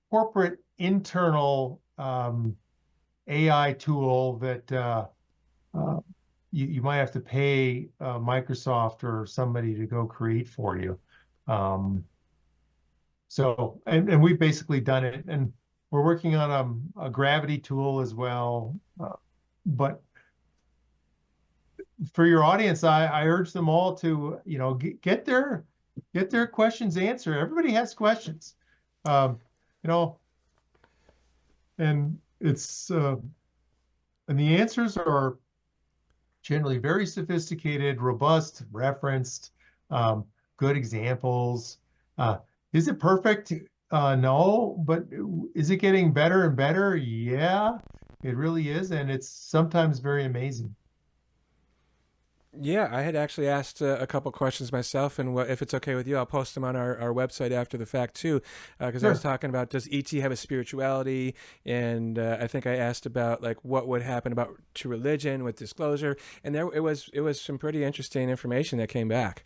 corporate internal AI tool that you might have to pay Microsoft or somebody to go create for you. So, and we've basically done it, and we're working on a gravity tool as well. But for your audience, I urge them all to, get their questions answered. Everybody has questions, and it's and the answers are generally very sophisticated, robust, referenced, good examples. Is it perfect? No, but is it getting better and better? Yeah, it really is, and it's sometimes very amazing. Yeah, I had actually asked a couple questions myself, and if it's okay with you, I'll post them on our website after the fact too, because I was talking about, does ET have a spirituality? And I think I asked about like what would happen to religion with disclosure, and it was some pretty interesting information that came back.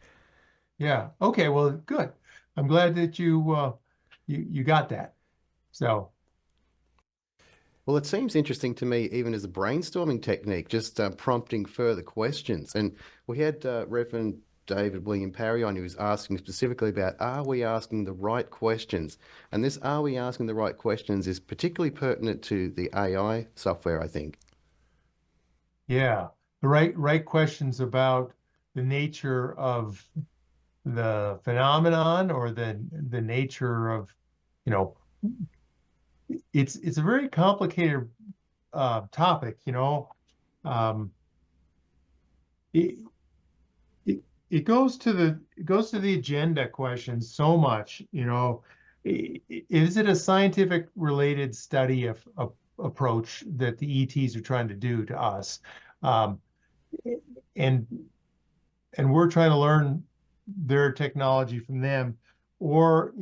Yeah. Okay. Well, good. I'm glad that you got that. So. Well, it seems interesting to me, even as a brainstorming technique, just prompting further questions. And we had Reverend David William Parry on, who was asking specifically about, are we asking the right questions? And this "are we asking the right questions" is particularly pertinent to the AI software, I think. Yeah, the right questions about the nature of the phenomenon, or the nature of, it's a very complicated topic. It, it goes to the agenda questions so much. Is it a scientific related study of approach that the ETs are trying to do to us, and we're trying to learn their technology from them, or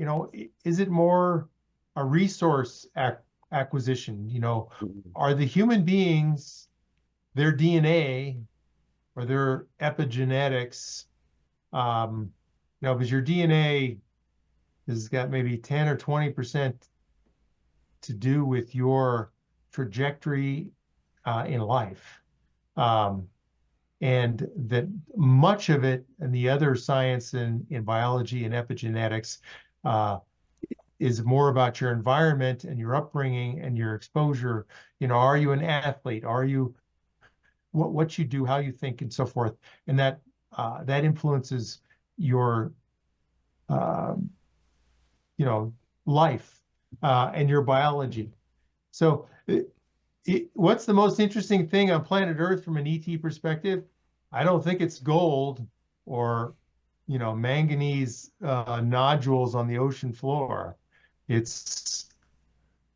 is it more a resource acquisition? Are the human beings, their DNA or their epigenetics, because your DNA has got maybe 10 or 20% to do with your trajectory in life. And that much of it, and the other science in biology and epigenetics, is more about your environment and your upbringing and your exposure. Are you an athlete? Are you what you do, how you think, and so forth, and that influences your life and your biology. So what's the most interesting thing on planet Earth from an ET perspective? I don't think it's gold or manganese nodules on the ocean floor. It's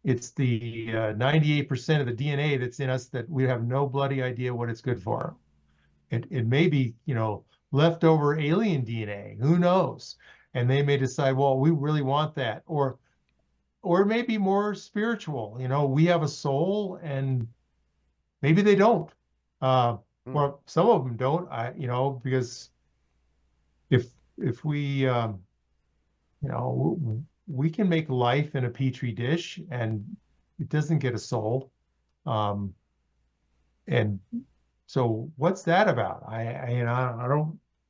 the 98% of the DNA that's in us that we have no bloody idea what it's good for. It may be leftover alien DNA. Who knows? And they may decide, well, we really want that, or it may be more spiritual. We have a soul, and maybe they don't. Or some of them don't. Because if we we can make life in a petri dish, and it doesn't get a soul. And so what's that about? I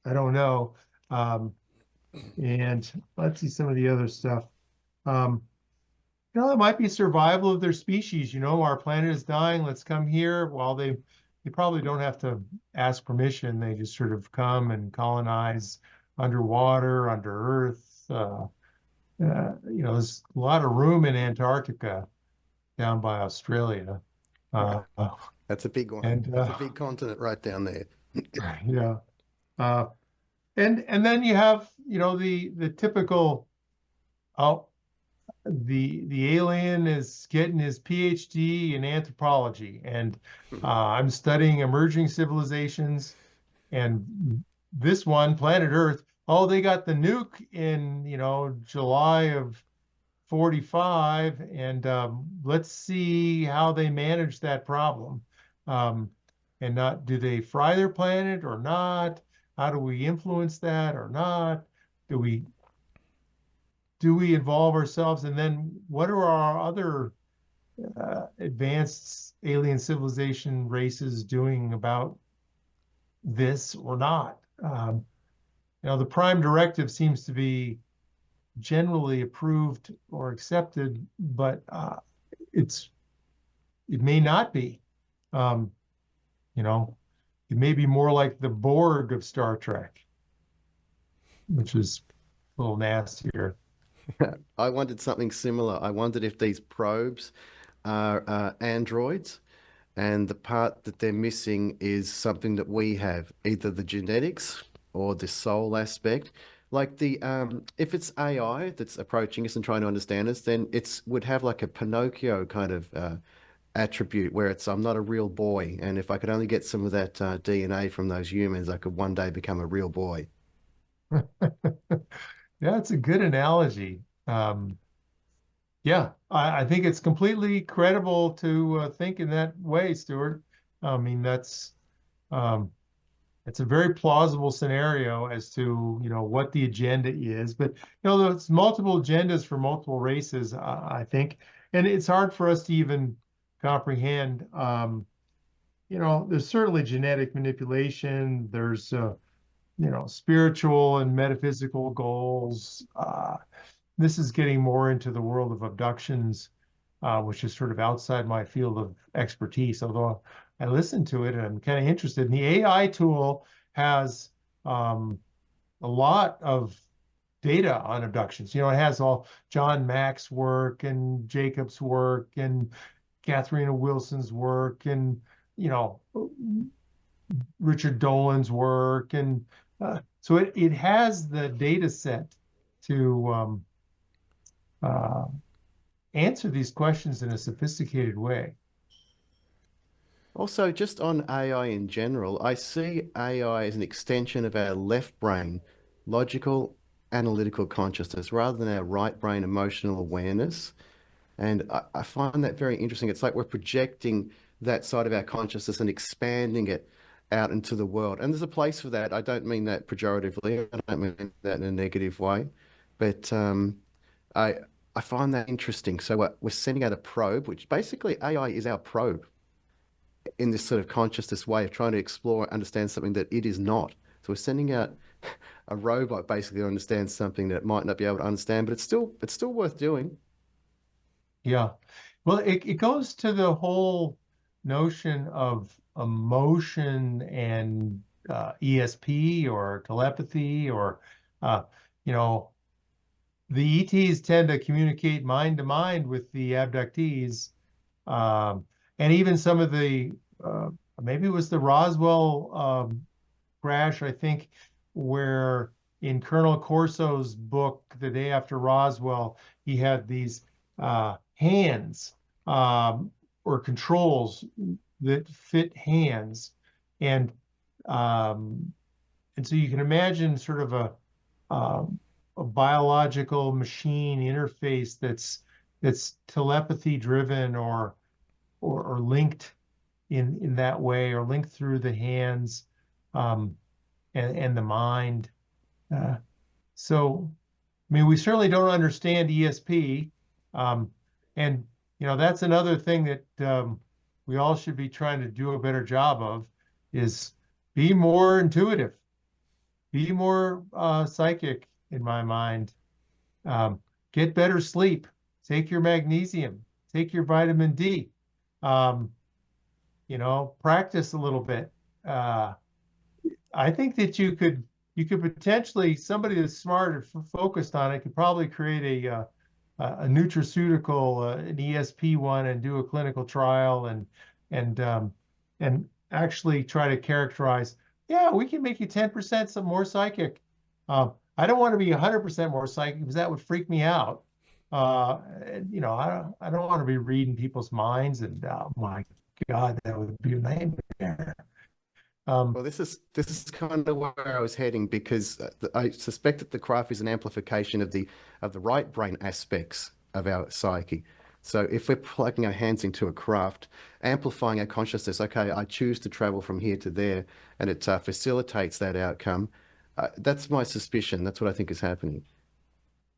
don't know. And let's see some of the other stuff. It might be survival of their species. Our planet is dying. Let's come here. Well, they probably don't have to ask permission. They just sort of come and colonize underwater, under Earth. There's a lot of room in Antarctica down by Australia. That's a big one. And that's a big continent right down there. Yeah. And then you have, the typical, the alien is getting his PhD in anthropology, and I'm studying emerging civilizations, and this one, planet Earth, oh, they got the nuke in, July of 45, and let's see how they manage that problem. Um, and not, do they fry their planet or not? How do we influence that or not? Do we involve ourselves? And then what are our other advanced alien civilization races doing about this or not? The prime directive seems to be generally approved or accepted, but it may not be. Um, it may be more like the Borg of Star Trek, which is a little nastier. I wondered something similar. I wondered if these probes are androids, and the part that they're missing is something that we have, either the genetics or the soul aspect. Like if it's AI that's approaching us and trying to understand us, then it would have like a Pinocchio kind of attribute where it's I'm not a real boy, and if I could only get some of that DNA from those humans, I could one day become a real boy. Yeah, it's a good analogy. Yeah, I think it's completely credible to think in that way, Stuart. I mean, um, it's a very plausible scenario as to what the agenda is. But there's multiple agendas for multiple races, I think, and it's hard for us to even comprehend. There's certainly genetic manipulation. There's spiritual and metaphysical goals. This is getting more into the world of abductions, which is sort of outside my field of expertise, although I listen to it and I'm kind of interested. And the AI tool has a lot of data on abductions. It has all John Mack's work and Jacob's work and Katharina Wilson's work and, Richard Dolan's work. And so it has the data set to answer these questions in a sophisticated way. Also, just on AI in general, I see AI as an extension of our left brain, logical, analytical consciousness, rather than our right brain, emotional awareness. And I find that very interesting. It's like we're projecting that side of our consciousness and expanding it out into the world. And there's a place for that. I don't mean that pejoratively. I don't mean that in a negative way. But I I find that interesting. So we're sending out a probe, which basically AI is our probe in this sort of consciousness way of trying to explore, understand something that it is not. So we're sending out a robot basically to understand something that it might not be able to understand, but it's still worth doing. Yeah. Well, it goes to the whole notion of emotion and ESP or telepathy or, you know, the ETs tend to communicate mind to mind with the abductees. And even some of the, maybe it was the Roswell crash, I think, where in Colonel Corso's book, The Day After Roswell, he had these hands or controls that fit hands. And so you can imagine sort of a biological machine interface that's telepathy driven or linked in that way, or linked through the hands and the mind. So, I mean, we certainly don't understand ESP, and that's another thing that we all should be trying to do a better job of, is be more intuitive, be more psychic. In my mind, get better sleep, take your magnesium, take your vitamin D, practice a little bit. I think that you could potentially, somebody that's smart and focused on it could probably create a nutraceutical, an ESP one, and do a clinical trial and actually try to characterize. Yeah, we can make you 10% some more psychic. I don't want to be 100% more psychic because that would freak me out. You know, I don't want to be reading people's minds, and oh my God, that would be a nightmare. Well, this is kind of where I was heading, because I suspect that the craft is an amplification of the right brain aspects of our psyche. So if we're plugging our hands into a craft, amplifying our consciousness, okay, I choose to travel from here to there, and it facilitates that outcome. That's my suspicion. That's what I think is happening.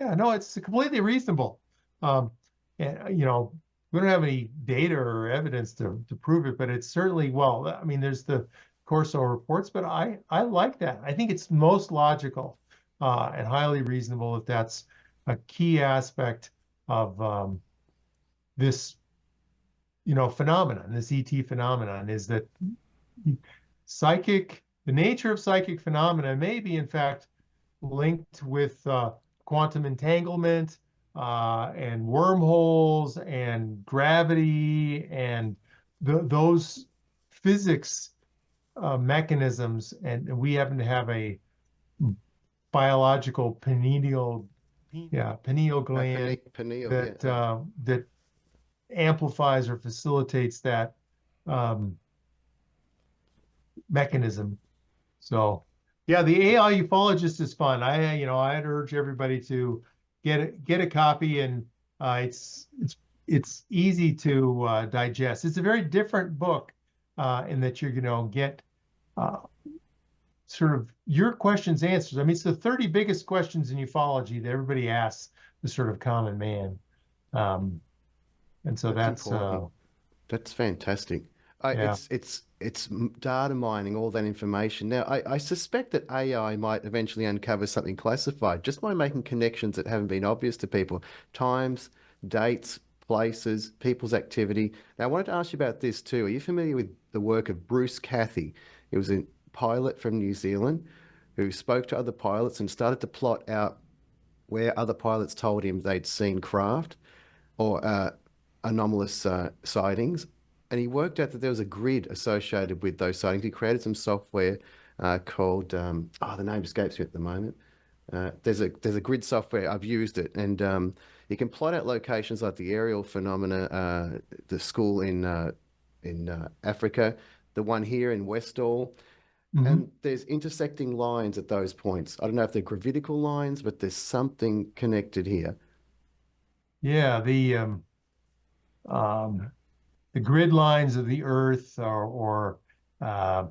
Yeah, no, it's completely reasonable. Um, and you know, we don't have any data or evidence to prove it, but it's certainly, well, I mean, there's the Corso reports, but I like that. I think it's most logical and highly reasonable if that's a key aspect of this, you know, phenomenon, this ET phenomenon, is that the nature of psychic phenomena may be in fact linked with quantum entanglement and wormholes and gravity and those physics mechanisms. And we happen to have a biological pineal gland Pineal, that yeah. that amplifies or facilitates that um, mechanism. So yeah, the AI Ufologist is fun. I'd urge everybody to get a copy, and it's easy to digest. It's a very different book in that you're get uh, sort of your questions answers. I mean, it's the 30 biggest questions in ufology that everybody asks the sort of common man, and so That's that's important. That's fantastic. I, yeah. it's data mining all that information. Now, I suspect that AI might eventually uncover something classified just by making connections that haven't been obvious to people. Times, dates, places, people's activity. Now, I wanted to ask you about this too. Are you familiar with the work of Bruce Cathy? He was a pilot from New Zealand who spoke to other pilots and started to plot out where other pilots told him they'd seen craft or anomalous sightings. And he worked out that there was a grid associated with those sightings. He created some software called, the name escapes me at the moment. There's a grid software. I've used it, and you can plot out locations like the aerial phenomena, the school in Africa, the one here in Westall, Mhm. and there's intersecting lines at those points. I don't know if they're gravitical lines, but there's something connected here. Yeah, um, the grid lines of the Earth, or uh,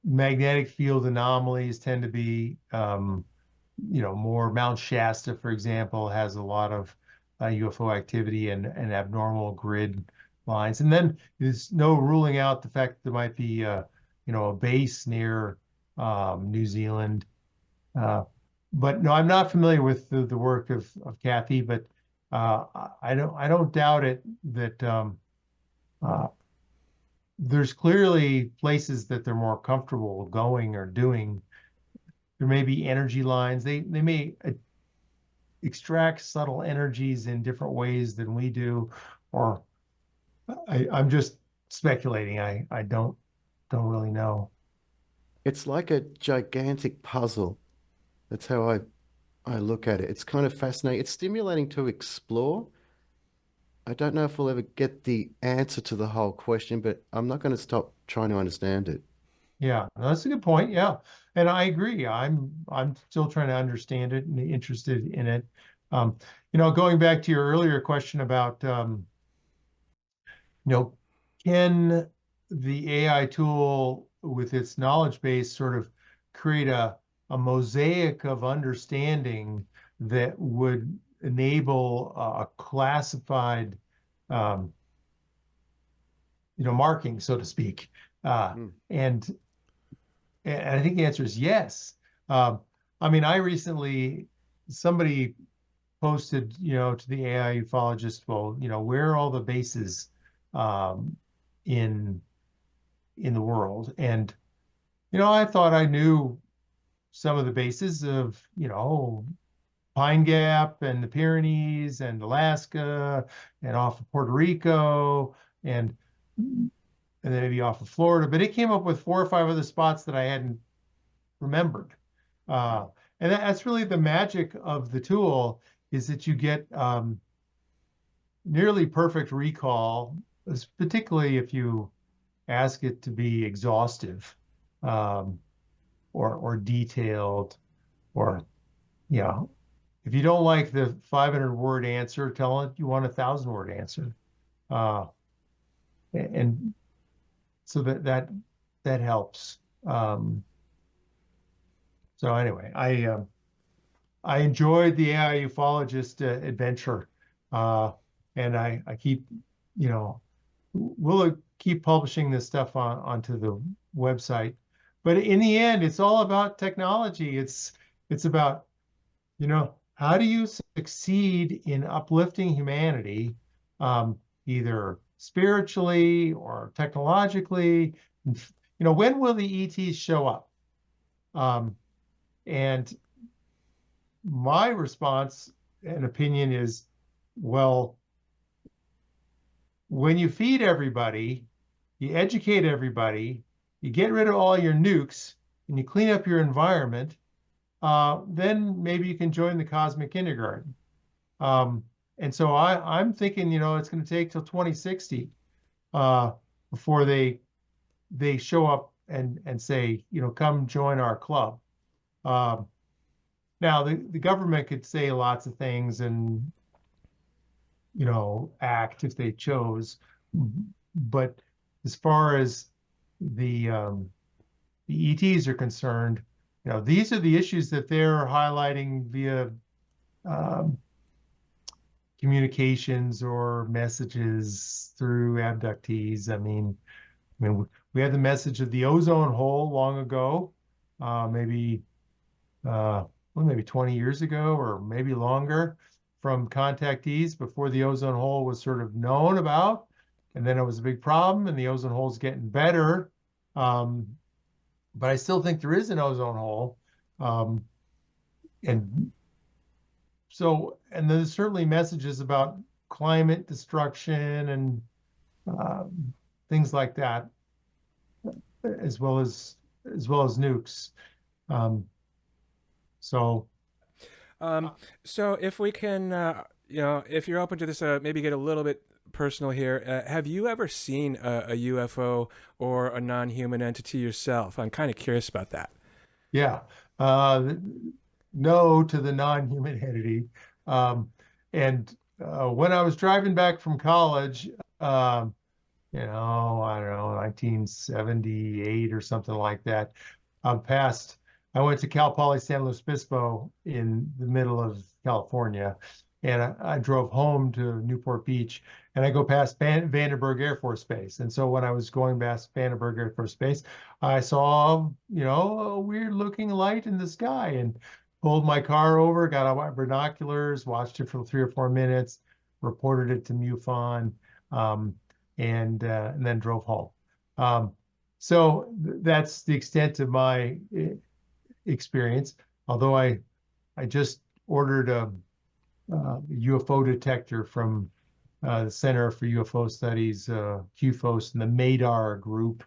magnetic field anomalies tend to be, more. Mount Shasta, for example, has a lot of UFO activity and abnormal grid lines. And then there's no ruling out the fact that there might be, a base near New Zealand. But no, I'm not familiar with the work of Kathy, but I don't doubt it that uh, there's clearly places that they're more comfortable going or doing. There may be energy lines. They may extract subtle energies in different ways than we do, or I'm just speculating. I don't really know. It's like a gigantic puzzle. That's how I look at it. It's kind of fascinating. It's stimulating to explore. I don't know if we'll ever get the answer to the whole question, but I'm not going to stop trying to understand it. Yeah, that's a good point. Yeah, and I agree. I'm still trying to understand it and interested in it. Going back to your earlier question about you know, can the AI tool with its knowledge base sort of create a mosaic of understanding that would enable a classified, um, marking, so to speak? Uh, Mm. and and I think the answer is yes. Um, I mean, somebody posted, to the AI ufologist, well, where are all the bases um, in the world? And I thought I knew some of the bases of, Pine Gap and the Pyrenees and Alaska and off of Puerto Rico and then maybe off of Florida, but it came up with 4 or 5 other spots that I hadn't remembered. Uh, and that's really the magic of the tool, is that you get nearly perfect recall, particularly if you ask it to be exhaustive, or detailed, or if you don't like the 500-word answer, tell it you want a 1,000-word answer, and so that helps. So anyway, I enjoyed the AI Ufologist adventure, and I keep, we'll keep publishing this stuff onto the website. But in the end, it's all about technology. It's about, how do you succeed in uplifting humanity, either spiritually or technologically? When will the ETs show up? And my response and opinion is, well, when you feed everybody, you educate everybody, you get rid of all your nukes, and you clean up your environment, then maybe you can join the cosmic kindergarten. And so I'm thinking, it's going to take till 2060 before they show up and say, come join our club. Now the government could say lots of things and act if they chose, but as far as the ETs are concerned, these are the issues that they're highlighting via communications or messages through abductees. I mean, we had the message of the ozone hole long ago, maybe 20 years ago or maybe longer, from contactees before the ozone hole was sort of known about. And then it was a big problem, and the ozone hole's getting better. But I still think there is an ozone hole. And there's certainly messages about climate destruction and things like that, as well as nukes. So if we can, if you're open to this, maybe get a little bit personal here. Have you ever seen a UFO or a non-human entity yourself? I'm kind of curious about that. Yeah. No to the non-human entity. And when I was driving back from college, I don't know, 1978 or something like that, I went to Cal Poly San Luis Obispo in the middle of California, and I drove home to Newport Beach, and I go past Vandenberg Air Force Base. And so when I was going past Vandenberg Air Force Base, I saw, a weird looking light in the sky, and pulled my car over, got out my binoculars, watched it for 3 or 4 minutes, reported it to MUFON, and then drove home. So that's the extent of my experience. Although I just ordered a UFO detector from the Center for UFO Studies, QFOS, and the MADAR group.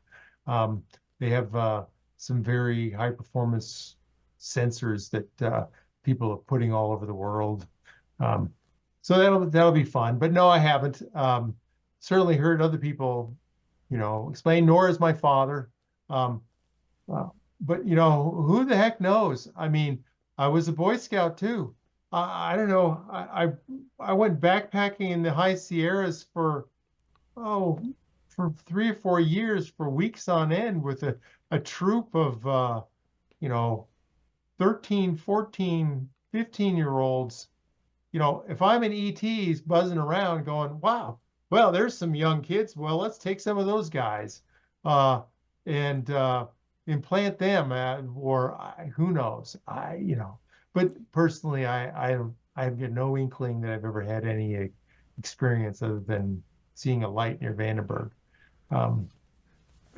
They have some very high performance sensors that people are putting all over the world. So that'll be fun. But no, I haven't. Certainly heard other people, explain, nor is my father. But who the heck knows? I mean, I was a Boy Scout too. I don't know. I went backpacking in the high Sierras for 3 or 4 years, for weeks on end, with a troop of 13, 14, 15-year-olds. If I'm an ETs buzzing around going, wow, well, there's some young kids. Well, let's take some of those guys and implant them, who knows? But personally, I have no inkling that I've ever had any experience other than seeing a light near Vandenberg.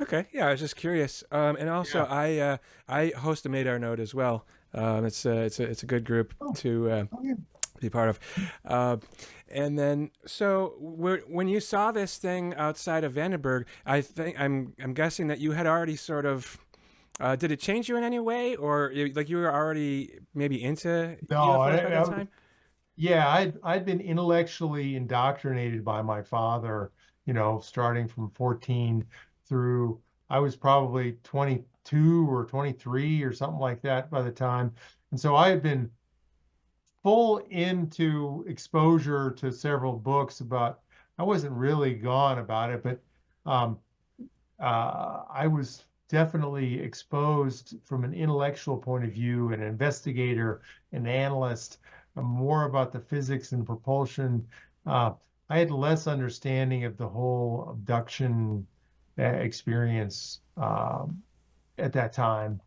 Okay, yeah, I was just curious. And also, yeah. I host a Madar node as well. It's a good group to be part of. And then, so when you saw this thing outside of Vandenberg, I'm guessing that you had already sort of. Did it change you in any way, or you were already maybe into UFOs by that time? Yeah, I'd been intellectually indoctrinated by my father, starting from 14 through I was probably 22 or 23 or something like that by the time. And so I had been full into exposure to several books about, I wasn't really gone about it, but um, I was definitely exposed from an intellectual point of view, an investigator, an analyst, more about the physics and propulsion. Uh, I had less understanding of the whole abduction experience at that time.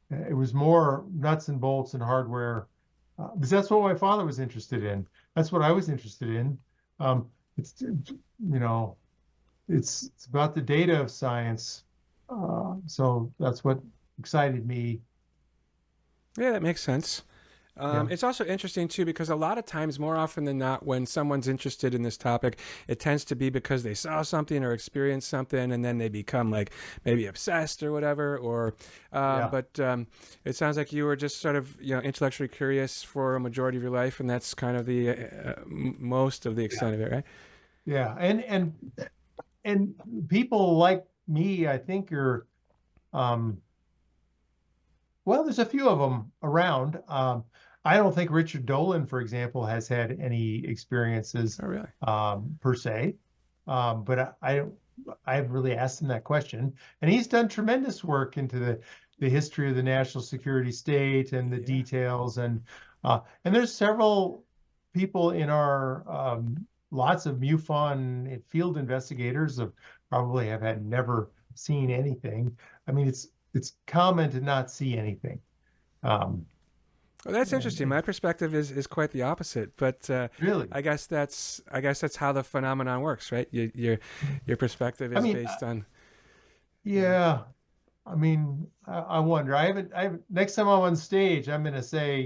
It was more nuts and bolts and hardware, because that's what my father was interested in. That's what I was interested in. It's it's about the data of science. So that's what excited me. Yeah, that makes sense. Yeah. It's also interesting too because a lot of times, more often than not, when someone's interested in this topic, it tends to be because they saw something or experienced something, and then they become like maybe obsessed or whatever. Or, Yeah. but it sounds like you were just sort of intellectually curious for a majority of your life, and that's kind of the most of the extent of it, right? Yeah. And people like me, I think are um, well, there's a few of them around. I don't think Richard Dolan, for example, has had any experiences Oh, really? per se, but I've really asked him that question, and he's done tremendous work into the history of the national security state and the Yeah. details, and there's several people in our lots of MUFON field investigators have probably have had never seen anything. I mean, it's common to not see anything. Um, Well, that's and, interesting. and My perspective is quite the opposite, but really, I guess that's how the phenomenon works, right? Your perspective I is mean, based on. Yeah. yeah. I mean, I wonder. Next time I'm on stage, I'm going to say,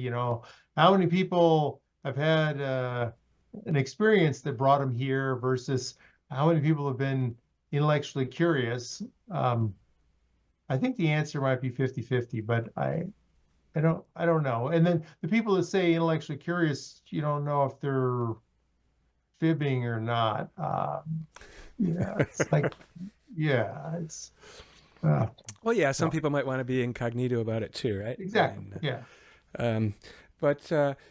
how many people have had an experience that brought them here versus how many people have been intellectually curious. Um, I think the answer might be 50-50, but I don't know. And then the people that say intellectually curious, you don't know if they're fibbing or not. It's like, yeah, it's uh, Well, yeah. Some so people might want to be incognito about it too, right? I exactly. mean, Yeah. um, but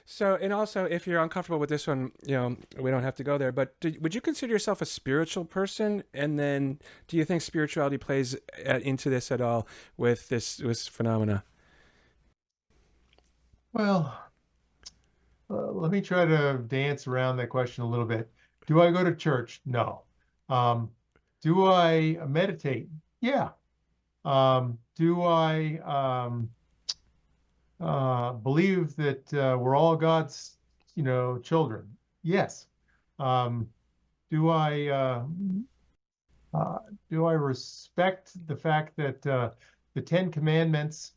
so and also, if you're uncomfortable with this one, we don't have to go there. But would you consider yourself a spiritual person? And then, do you think spirituality plays into this at all with this phenomena? Well, let me try to dance around that question a little bit. Do I go to church? No. Um, do I meditate? Yeah. Do I believe that we're all God's, children? Yes. Um, do I uh, do I respect the fact that the Ten Commandments,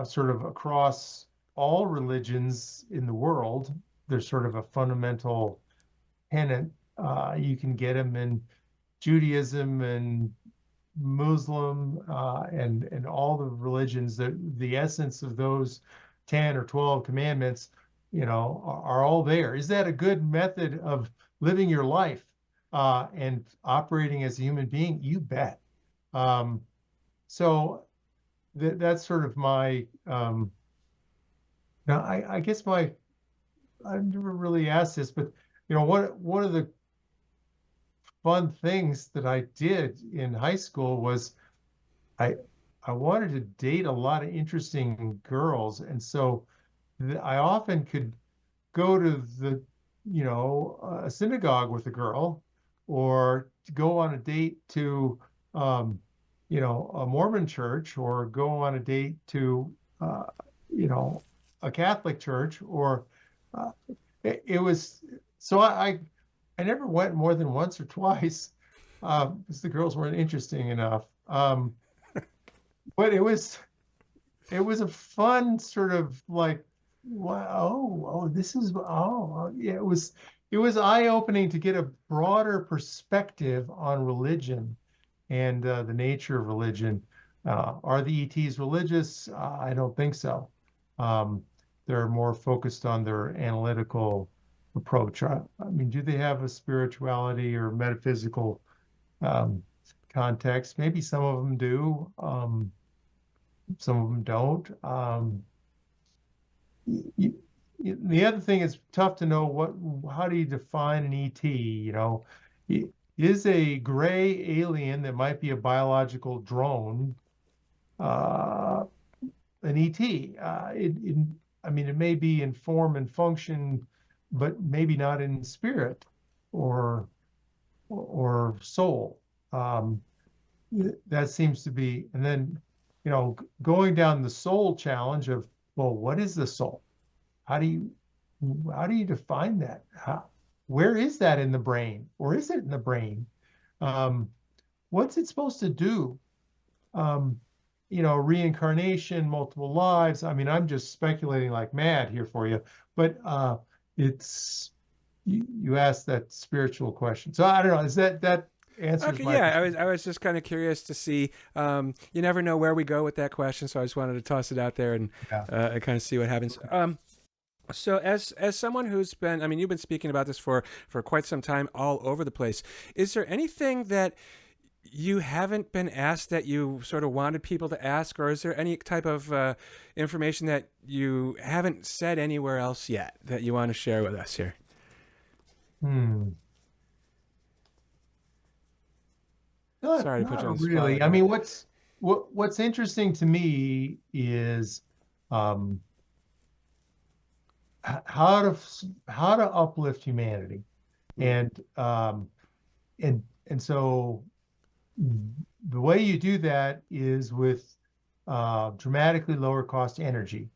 sort of across all religions in the world, there's sort of a fundamental tenet. You can get them in Judaism and Muslim and all the religions. The essence of those 10 or 12 commandments, are all there. Is that a good method of living your life and operating as a human being? You bet. Um, so that's sort of my. Now, I guess I've never really asked this, but one of the fun things that I did in high school was I I wanted to date a lot of interesting girls, and so I often could go to a synagogue with a girl, or to go on a date to a Mormon church, or go on a date to uh, you know a Catholic church, or uh, it was so I never went more than once or twice because the girls weren't interesting enough. But it was a fun sort of like, wow, oh, this is, yeah, it was eye-opening to get a broader perspective on religion and the nature of religion. Are the ETs religious? I don't think so. Um, they're more focused on their analytical approach? I mean, do they have a spirituality or metaphysical context? Maybe some of them do. Some of them don't. The other thing is tough to know how do you define an ET? Is a gray alien that might be a biological drone an ET? I mean, it may be in form and function, but maybe not in spirit or soul. That seems to be, and then going down the soul challenge of, well, what is the soul? How do you define that? Where is that in the brain, or is it in the brain? What's it supposed to do? Reincarnation, multiple lives. I mean, I'm just speculating like mad here for you, but it's you asked that spiritual question. So I don't know. Is that answers Okay, my yeah, question? I was just kind of curious to see. You never know where we go with that question, so I just wanted to toss it out there and Yeah. kind of see what happens. So as someone who's been, I mean, you've been speaking about this for quite some time all over the place. Is there anything that you haven't been asked that you sort of wanted people to ask, or is there any type of information that you haven't said anywhere else yet that you want to share with us here? Sorry to put you on Not the spot really. like I that. mean, what's interesting to me is how to uplift humanity, and so the way you do that is with dramatically lower cost energy,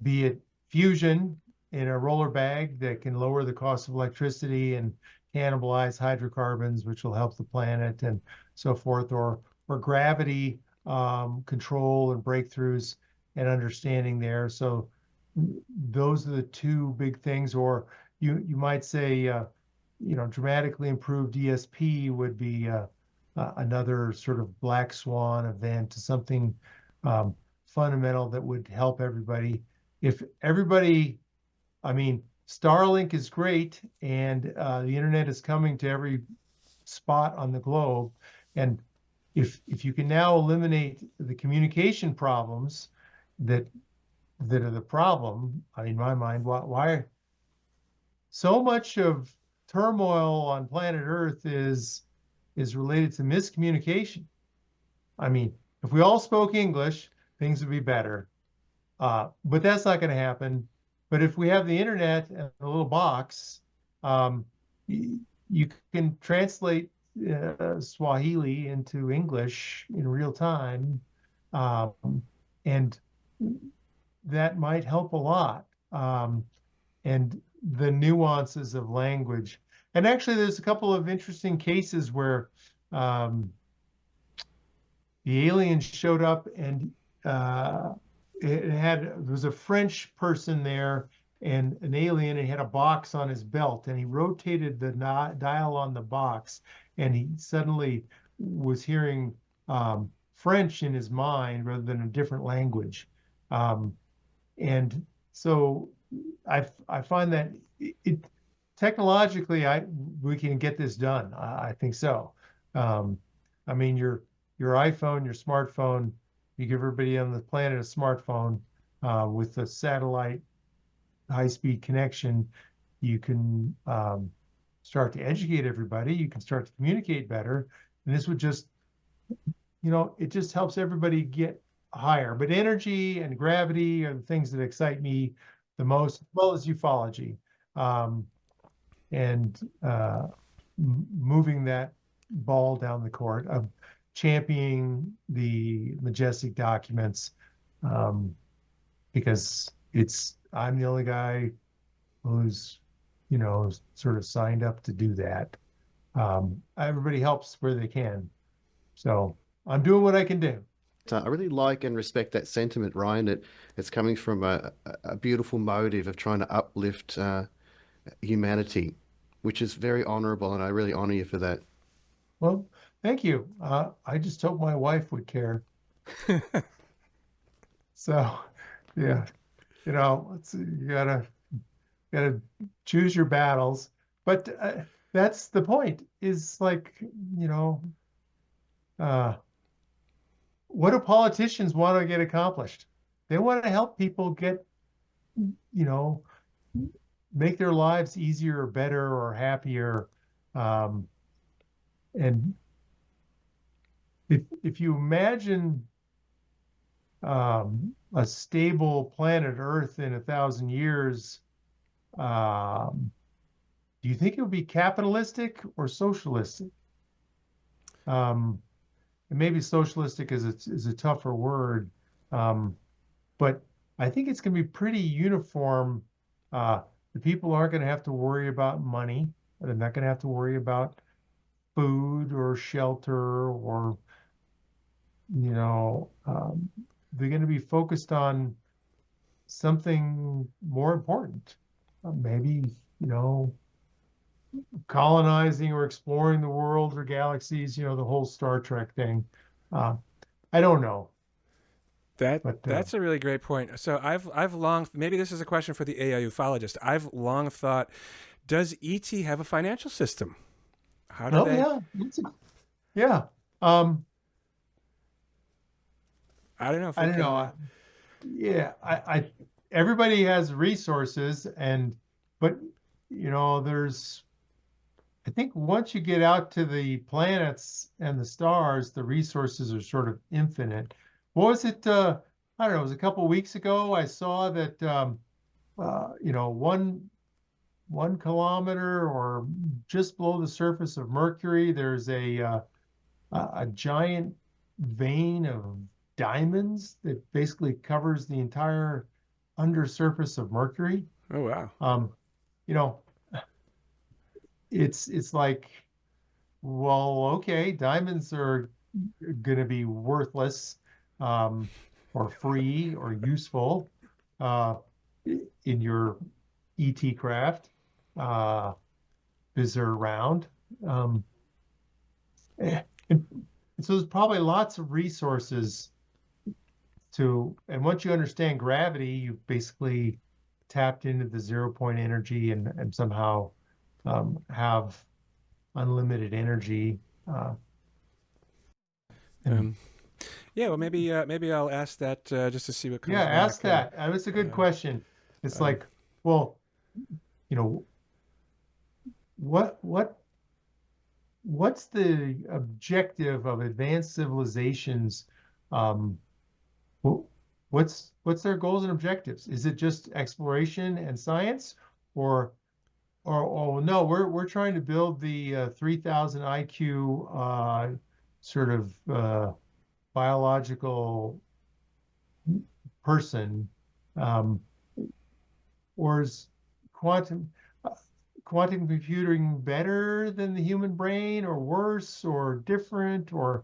be it fusion in a roller bag that can lower the cost of electricity and cannibalize hydrocarbons, which will help the planet and so forth, or gravity control and breakthroughs and understanding there. So those are the two big things. Or you might say, dramatically improved ESP would be another sort of black swan event, something fundamental that would help everybody. If everybody, I mean, Starlink is great, and the internet is coming to every spot on the globe. And if you can now eliminate the communication problems that are the problem, in my mind, why so much of turmoil on planet Earth is related to miscommunication. I mean, if we all spoke English, things would be better. But that's not going to happen. But if we have the internet and a little box, you can translate Swahili into English in real time, and that might help a lot. And the nuances of language. And actually, there's a couple of interesting cases where the aliens showed up, and there was a French person there and an alien, and he had a box on his belt, and he rotated the dial on the box, and he suddenly was hearing French in his mind rather than a different language. And so I find that technologically we can get this done. I think so. I mean, your iPhone, your smartphone, you give everybody on the planet a smartphone with a satellite high-speed connection. You can start to educate everybody. You can start to communicate better, and this would just, it just helps everybody get higher. But energy and gravity are the things that excite me the most, as well as ufology, and moving that ball down the court of championing the Majestic documents, because I'm the only guy who's sort of signed up to do that. Everybody helps where they can, so I'm doing what I can do. I really like and respect that sentiment, Ryan. It's coming from a beautiful motive of trying to uplift humanity, which is very honorable, and I really honor you for that. Well, thank you. I just hope my wife would care. So, yeah, you gotta gotta choose your battles. But that's the point. Is like, you know, uh, what do politicians want to get accomplished? They want to help people get, you know, make their lives easier or better or happier. Um, and if you imagine a stable planet Earth in 1,000 years, do you think it would be capitalistic or socialistic? And maybe socialistic is a tougher word, but I think it's going to be pretty uniform. The people aren't going to have to worry about money. They're not going to have to worry about food or shelter or, you know, they're going to be focused on something more important. Maybe, you know, colonizing or exploring the world or galaxies, you know, the whole Star Trek thing. I don't know. That's a really great point. So I've long, maybe this is a question for the AI ufologist. I've long thought, does ET have a financial system? How do they? Yeah. I don't know. If I don't know. Yeah, I everybody has resources, but you know, I think once you get out to the planets and the stars, the resources are sort of infinite. What was it? I don't know. It was a couple of weeks ago. I saw that you know, 1 kilometer or just below the surface of Mercury, there's a giant vein of diamonds that basically covers the entire undersurface of Mercury. Oh wow. You know, it's like, well, okay, diamonds are going to be worthless, or free or useful in your ET craft, because they're around. And so there's probably lots of resources and once you understand gravity, you basically tapped into the 0 point energy and somehow have unlimited energy. Yeah, well, maybe I'll ask that just to see what comes back. Yeah, ask that. That's a good question. It's like, well, you know, what's the objective of advanced civilizations? What's their goals and objectives? Is it just exploration and science, or no, we're trying to build the 3,000 IQ sort of biological person, or is quantum computing better than the human brain, or worse, or different, or,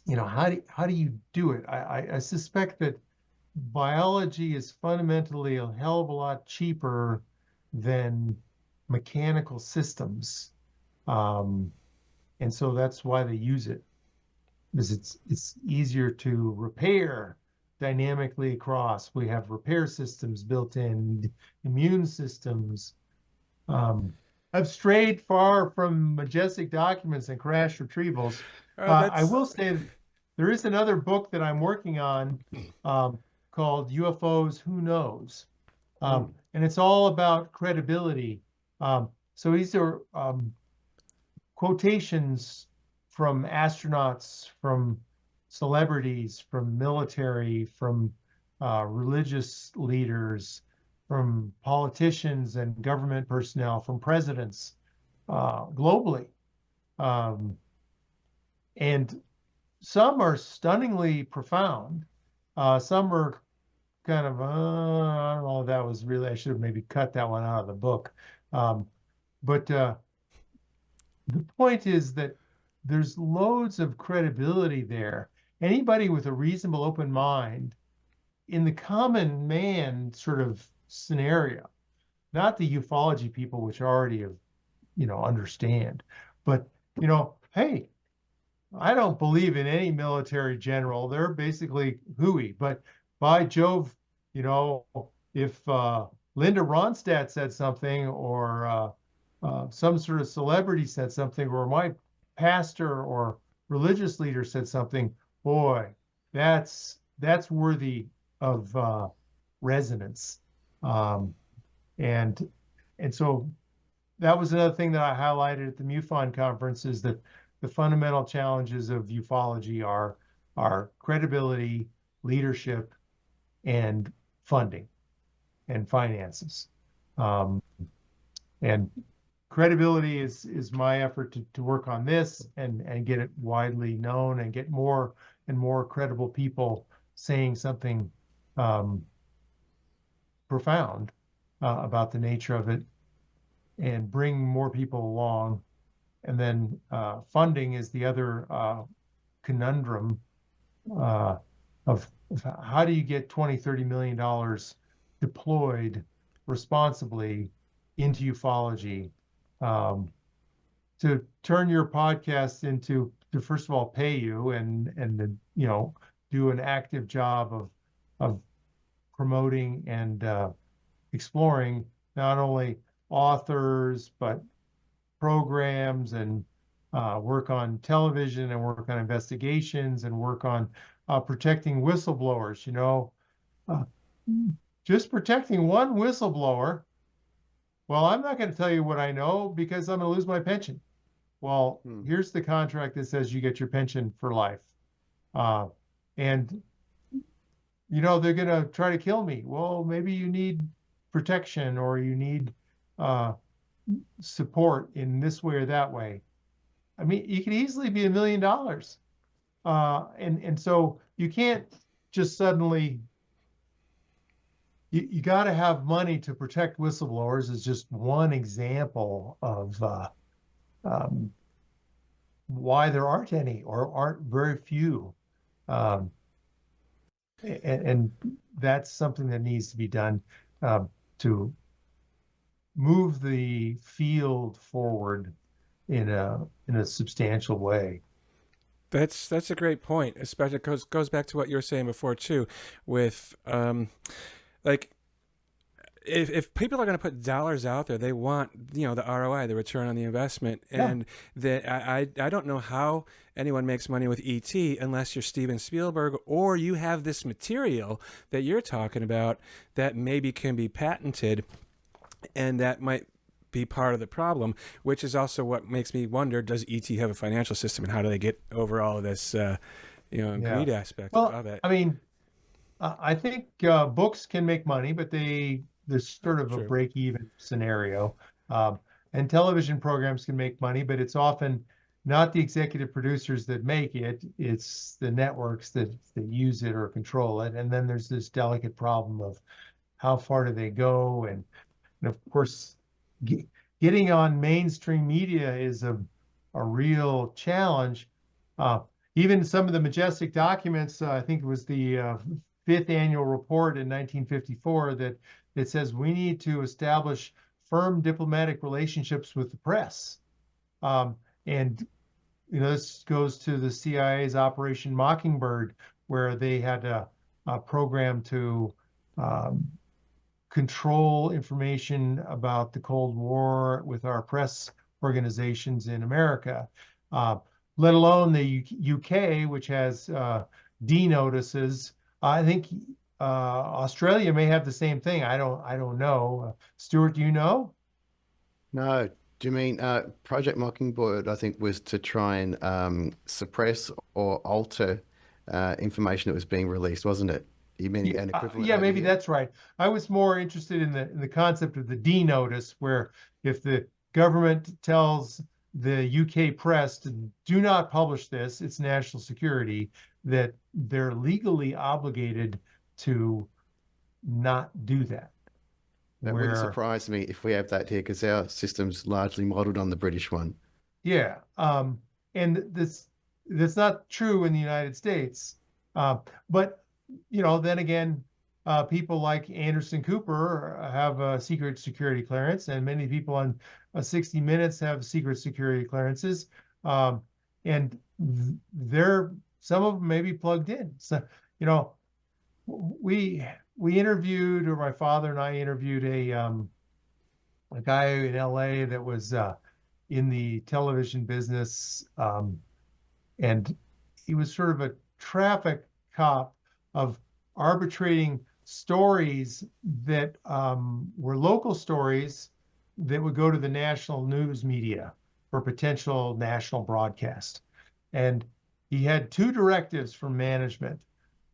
you know, how do you do it? I suspect that biology is fundamentally a hell of a lot cheaper than mechanical systems, and so that's why they use it, because it's easier to repair dynamically across. We have repair systems built in, immune systems. I've strayed far from Majestic documents and crash retrievals. I will say that there is another book that I'm working on called UFOs, Who Knows? And it's all about credibility. So these are quotations from astronauts, from celebrities, from military, from religious leaders, from politicians and government personnel, from presidents globally. And some are stunningly profound. Some are kind of, I don't know, that was really, I should have maybe cut that one out of the book. But the point is that there's loads of credibility there. Anybody with a reasonable open mind in the common man sort of scenario, not the ufology people, which already have, you know, understand, but, you know, hey, I don't believe in any military general. They're basically hooey, but by Jove, you know, if Linda Ronstadt said something, or some sort of celebrity said something, or my pastor or religious leader said something, boy, that's worthy of resonance. Um, and and so that was another thing that I highlighted at the MUFON conference, is that the fundamental challenges of ufology are credibility, leadership, and funding and finances. Um, and credibility is my effort to work on this and get it widely known and get more and more credible people saying something profound about the nature of it, and bring more people along. And then funding is the other conundrum of how do you get $20-30 million deployed responsibly into ufology, to turn your podcast into, to first of all pay you and do an active job of promoting and exploring not only authors but programs, and work on television, and work on investigations, and work on protecting whistleblowers. Just protecting one whistleblower. Well, I'm not going to tell you what I know because I'm going to lose my pension. Well, here's the contract that says you get your pension for life. And they're going to try to kill me. Well, maybe you need protection, or you need support in this way or that way. I mean, you could easily be $1 million. And so you can't just suddenly, you got to have money to protect whistleblowers, is just one example of why there aren't any, or aren't very few. And that's something that needs to be done to move the field forward in a substantial way. That's a great point, especially because it goes back to what you were saying before too, with like if people are going to put dollars out there, they want the ROI, the return on the investment, and I don't know how anyone makes money with ET unless you're Steven Spielberg, or you have this material that you're talking about that maybe can be patented, and that might be part of the problem, which is also what makes me wonder, does ET have a financial system, and how do they get over all of this greed aspect of it? I mean, I think books can make money, but there's sort of a break-even scenario. And television programs can make money, but it's often not the executive producers that make it, it's the networks that use it or control it. And then there's this delicate problem of how far do they go? And of course, getting on mainstream media is a real challenge. Even some of the Majestic documents, I think it was the 5th annual report in 1954 that says we need to establish firm diplomatic relationships with the press. And this goes to the CIA's Operation Mockingbird, where they had a program to control information about the Cold War with our press organizations in America, let alone the UK, which has D notices. I think Australia may have the same thing. I don't know. Stuart, do you know? No. Do you mean Project Mockingbird, I think, was to try and suppress or alter information that was being released, wasn't it? You mean an equivalent? Yeah, maybe that's right. I was more interested in the concept of the D notice, where if the government tells the UK press to do not publish this, it's national security, that they're legally obligated to not do that. That wouldn't surprise me if we have that here, because our system's largely modeled on the British one. Yeah, and that's not true in the United States. But then again, people like Anderson Cooper have a secret security clearance, and many people on 60 Minutes have secret security clearances, and some of them may be plugged in. So we we interviewed, or my father and I interviewed a guy in LA that was in the television business, and he was sort of a traffic cop of arbitrating stories that were local stories that would go to the national news media for potential national broadcast. And he had two directives from management.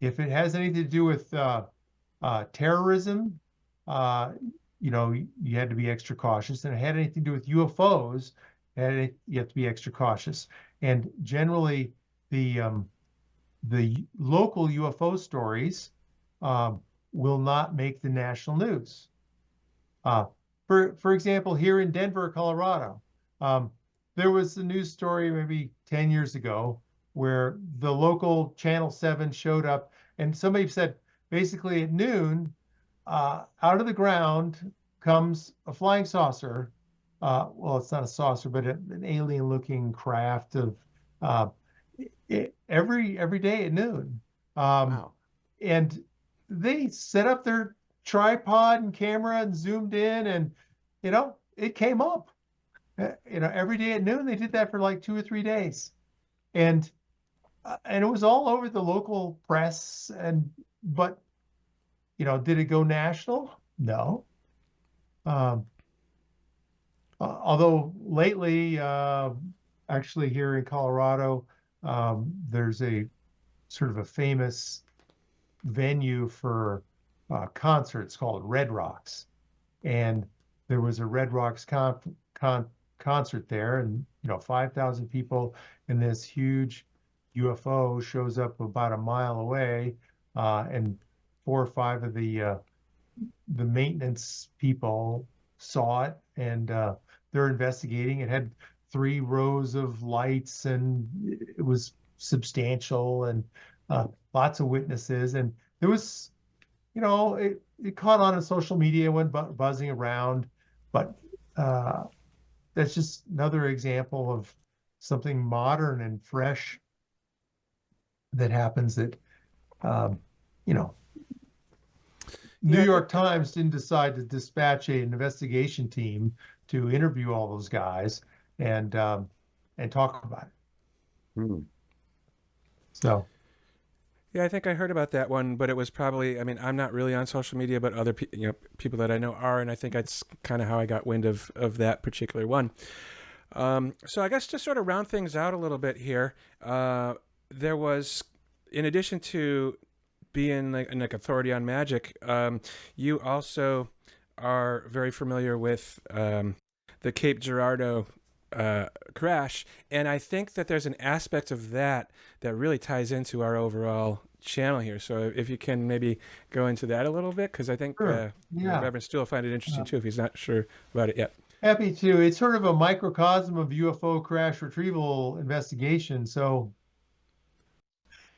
If it has anything to do with terrorism, you had to be extra cautious. And it had anything to do with UFOs, you have to be extra cautious. And generally, the local UFO stories will not make the national news. For example, here in Denver, Colorado, there was a news story maybe 10 years ago where the local Channel 7 showed up, and somebody said basically at noon, out of the ground comes a flying saucer. Well, it's not a saucer, but an alien-looking craft of every day at noon. Wow. And they set up their tripod and camera and zoomed in, and it came up. Every day at noon. They did that for like 2 or 3 days, and it was all over the local press. But did it go national? No. Although lately, actually here in Colorado, there's a sort of a famous venue for concerts called Red Rocks, and there was a Red Rocks concert there, and 5,000 people, and this huge UFO shows up about a mile away, and 4 or 5 of the maintenance people saw it, and they're investigating. It had 3 rows of lights, and it was substantial, and lots of witnesses. And there was, it caught on in social media, went buzzing around, but that's just another example of something modern and fresh that happens that, New York Times didn't decide to dispatch an investigation team to interview all those guys and talk about it. Mm. So. Yeah, I think I heard about that one, but it was probably, I'm not really on social media, but other people that I know are, and I think that's kind of how I got wind of that particular one. So I guess to sort of round things out a little bit here, there was, in addition to being like authority on MAJIC, you also are very familiar with the Cape Girardeau crash, and I think that there's an aspect of that really ties into our overall channel here. So if you can maybe go into that a little bit, because I think Sure. Reverend Stu will find it interesting too if he's not sure about it yet. Happy to. It's sort of a microcosm of UFO crash retrieval investigation. So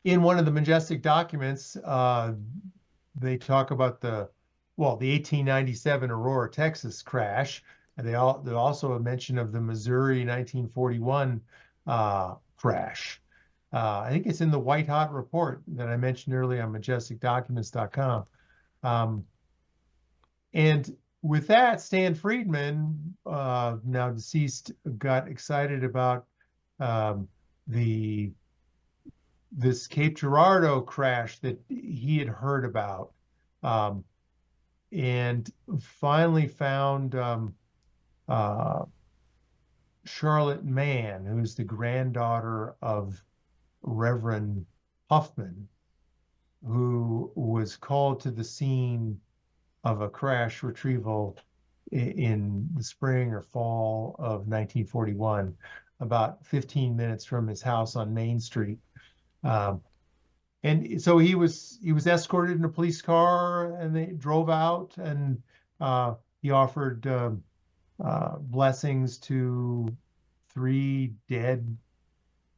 in one of the Majestic documents, they talk about the 1897 Aurora, Texas crash. And there's also a mention of the Missouri 1941 crash. I think it's in the White Hot report that I mentioned earlier on majesticdocuments.com. And with that, Stan Friedman, now deceased, got excited about this Cape Girardeau crash that he had heard about, and finally found Charlotte Mann, who's the granddaughter of Reverend Huffman, who was called to the scene of a crash retrieval in the spring or fall of 1941, about 15 minutes from his house on Main Street. And so he was escorted in a police car, and they drove out, and he offered blessings to 3 dead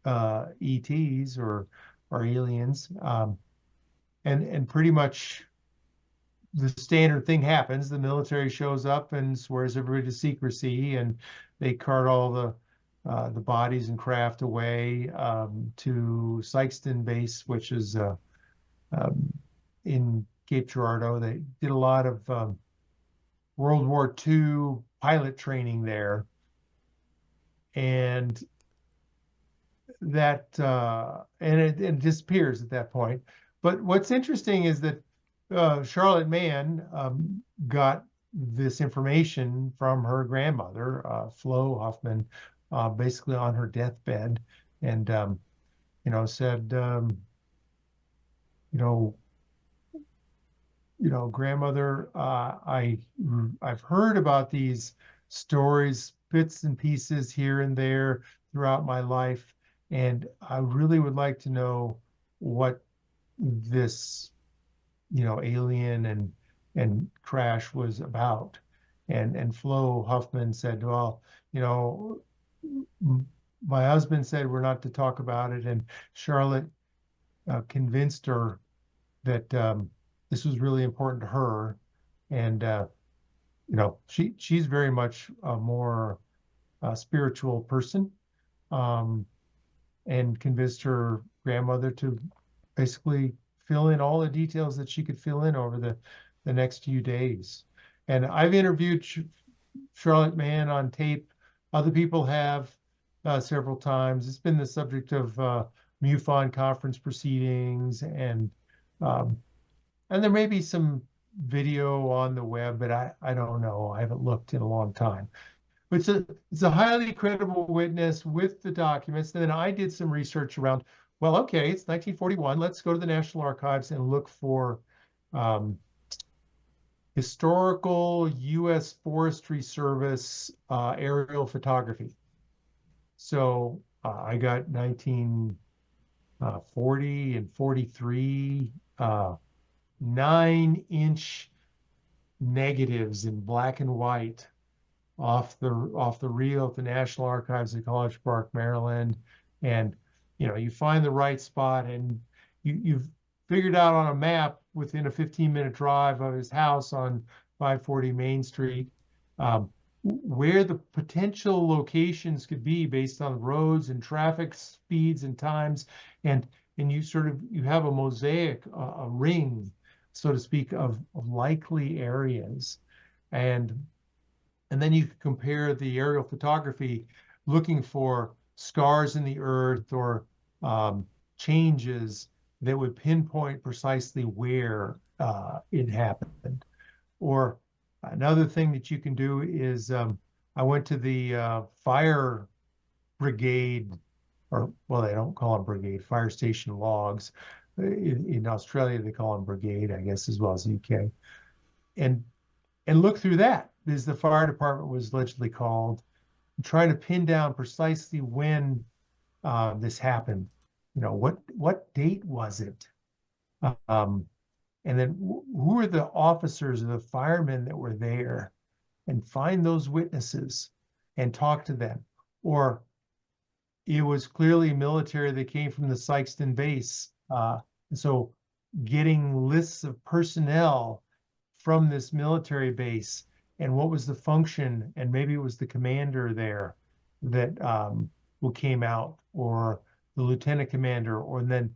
ETs or aliens, and pretty much the standard thing happens. The military shows up and swears everybody to secrecy, and they cart all the bodies and craft away to Sykeston Base, which is in Cape Girardeau. They did a lot of World War II pilot training there. And that and it disappears at that point. But what's interesting is that Charlotte Mann got this information from her grandmother, Flo Huffman, basically on her deathbed, and said, grandmother, I've heard about these stories, bits and pieces here and there throughout my life, and I really would like to know what this, alien and crash was about. And Flo Huffman said, well, my husband said we're not to talk about it, and Charlotte convinced her that this was really important to her, and she's very much a more spiritual person, and convinced her grandmother to basically fill in all the details that she could fill in over the next few days. And I've interviewed Charlotte Mann on tape. Other people have several times. It's been the subject of MUFON conference proceedings, and there may be some video on the web, but I don't know. I haven't looked in a long time. But it's a highly credible witness with the documents. And then I did some research around, well, okay, it's 1941. Let's go to the National Archives and look for historical U.S. Forestry Service aerial photography. So I got 1940 and 43 9-inch negatives in black and white off the reel at the National Archives at College Park, Maryland. And you find the right spot, and you've figured out on a map within a 15-minute drive of his house on 540 Main Street where the potential locations could be based on roads and traffic speeds and times, and you have a mosaic, a ring, so to speak, of likely areas, and then you can compare the aerial photography, looking for scars in the earth or changes that would pinpoint precisely where it happened. Or another thing that you can do is, I went to the fire brigade, or, well, they don't call them brigade, fire station logs. In Australia, they call them brigade, I guess, as well as the UK. And look through that, because the fire department was allegedly called, trying to pin down precisely when this happened. What date was it? And then who are the officers or the firemen that were there, and find those witnesses and talk to them. Or it was clearly military that came from the Sykeston base. And so getting lists of personnel from this military base and what was the function, and maybe it was the commander there that who came out, or the lieutenant commander, or then,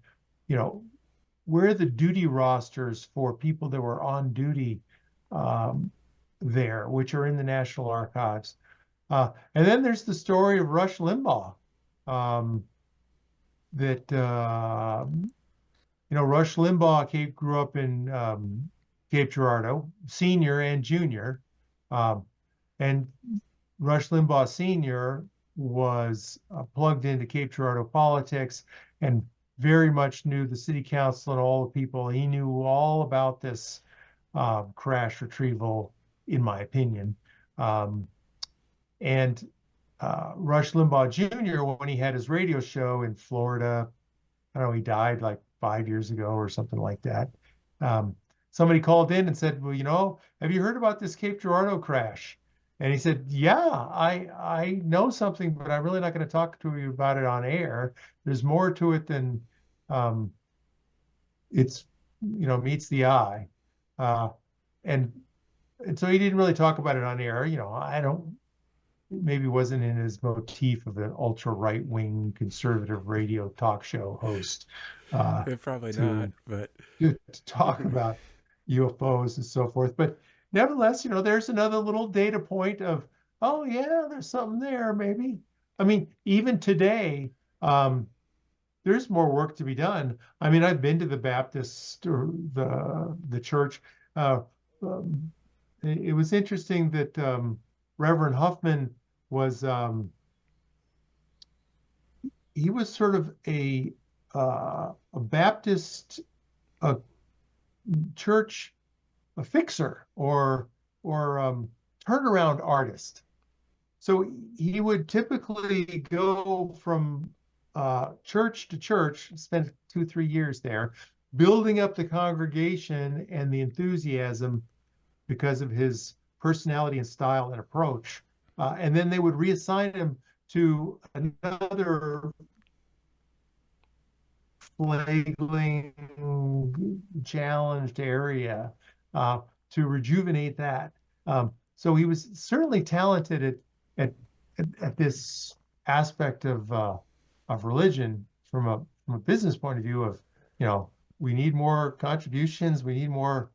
where are the duty rosters for people that were on duty there, which are in the National Archives. And then there's the story of Rush Limbaugh, that Rush Limbaugh grew up in Cape Girardeau, senior and junior, and Rush Limbaugh Sr. was plugged into Cape Girardeau politics and very much knew the city council and all the people. He knew all about this crash retrieval, in my opinion. And Rush Limbaugh Jr., when he had his radio show in Florida, I don't know, he died like 5 years ago or something like that. Somebody called in and said, well, have you heard about this Cape Girardeau crash? And he said, yeah, I know something, but I'm really not going to talk to you about it on air. There's more to it than it's, meets the eye. And so he didn't really talk about it on air. Maybe wasn't in his motif of an ultra right-wing conservative radio talk show host. Probably not, but to talk about, UFOs and so forth. But nevertheless, there's another little data point of, oh yeah, there's something there, maybe. I mean, even today, there's more work to be done. I mean, I've been to the Baptist or the church. Uh, um, it was interesting that Reverend Huffman was he was sort of a Baptist church a fixer or turnaround artist. So he would typically go from church to church, spend 2-3 years there, building up the congregation and the enthusiasm because of his personality and style and approach. And then they would reassign him to another flailing, challenged area to rejuvenate that. So he was certainly talented at this aspect of religion from a business point of view of, we need more contributions, we need more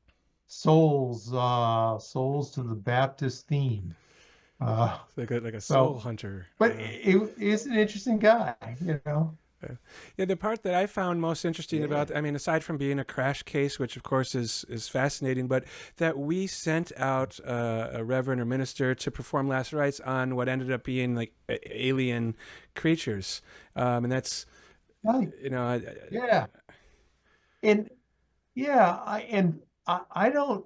souls to the Baptist theme. Like a soul hunter. But he's an interesting guy, Yeah, the part that I found most interesting about, I mean, aside from being a crash case, which of course is fascinating, but that we sent out a reverend or minister to perform last rites on what ended up being like alien creatures, and that's, right. Yeah, and I don't.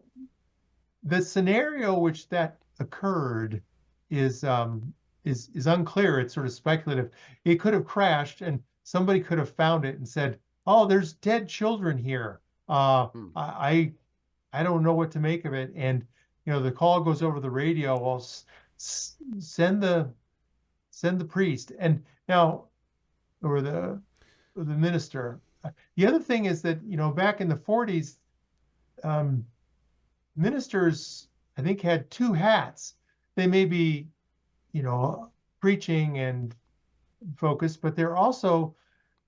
The scenario which that occurred is unclear. It's sort of speculative. It could have crashed, and somebody could have found it and said, "Oh, there's dead children here. I don't know what to make of it." And the call goes over the radio. Well, send the priest, and now or the minister. The other thing is that back in the 40s, ministers I think had two hats. They may be preaching and focused, but they're also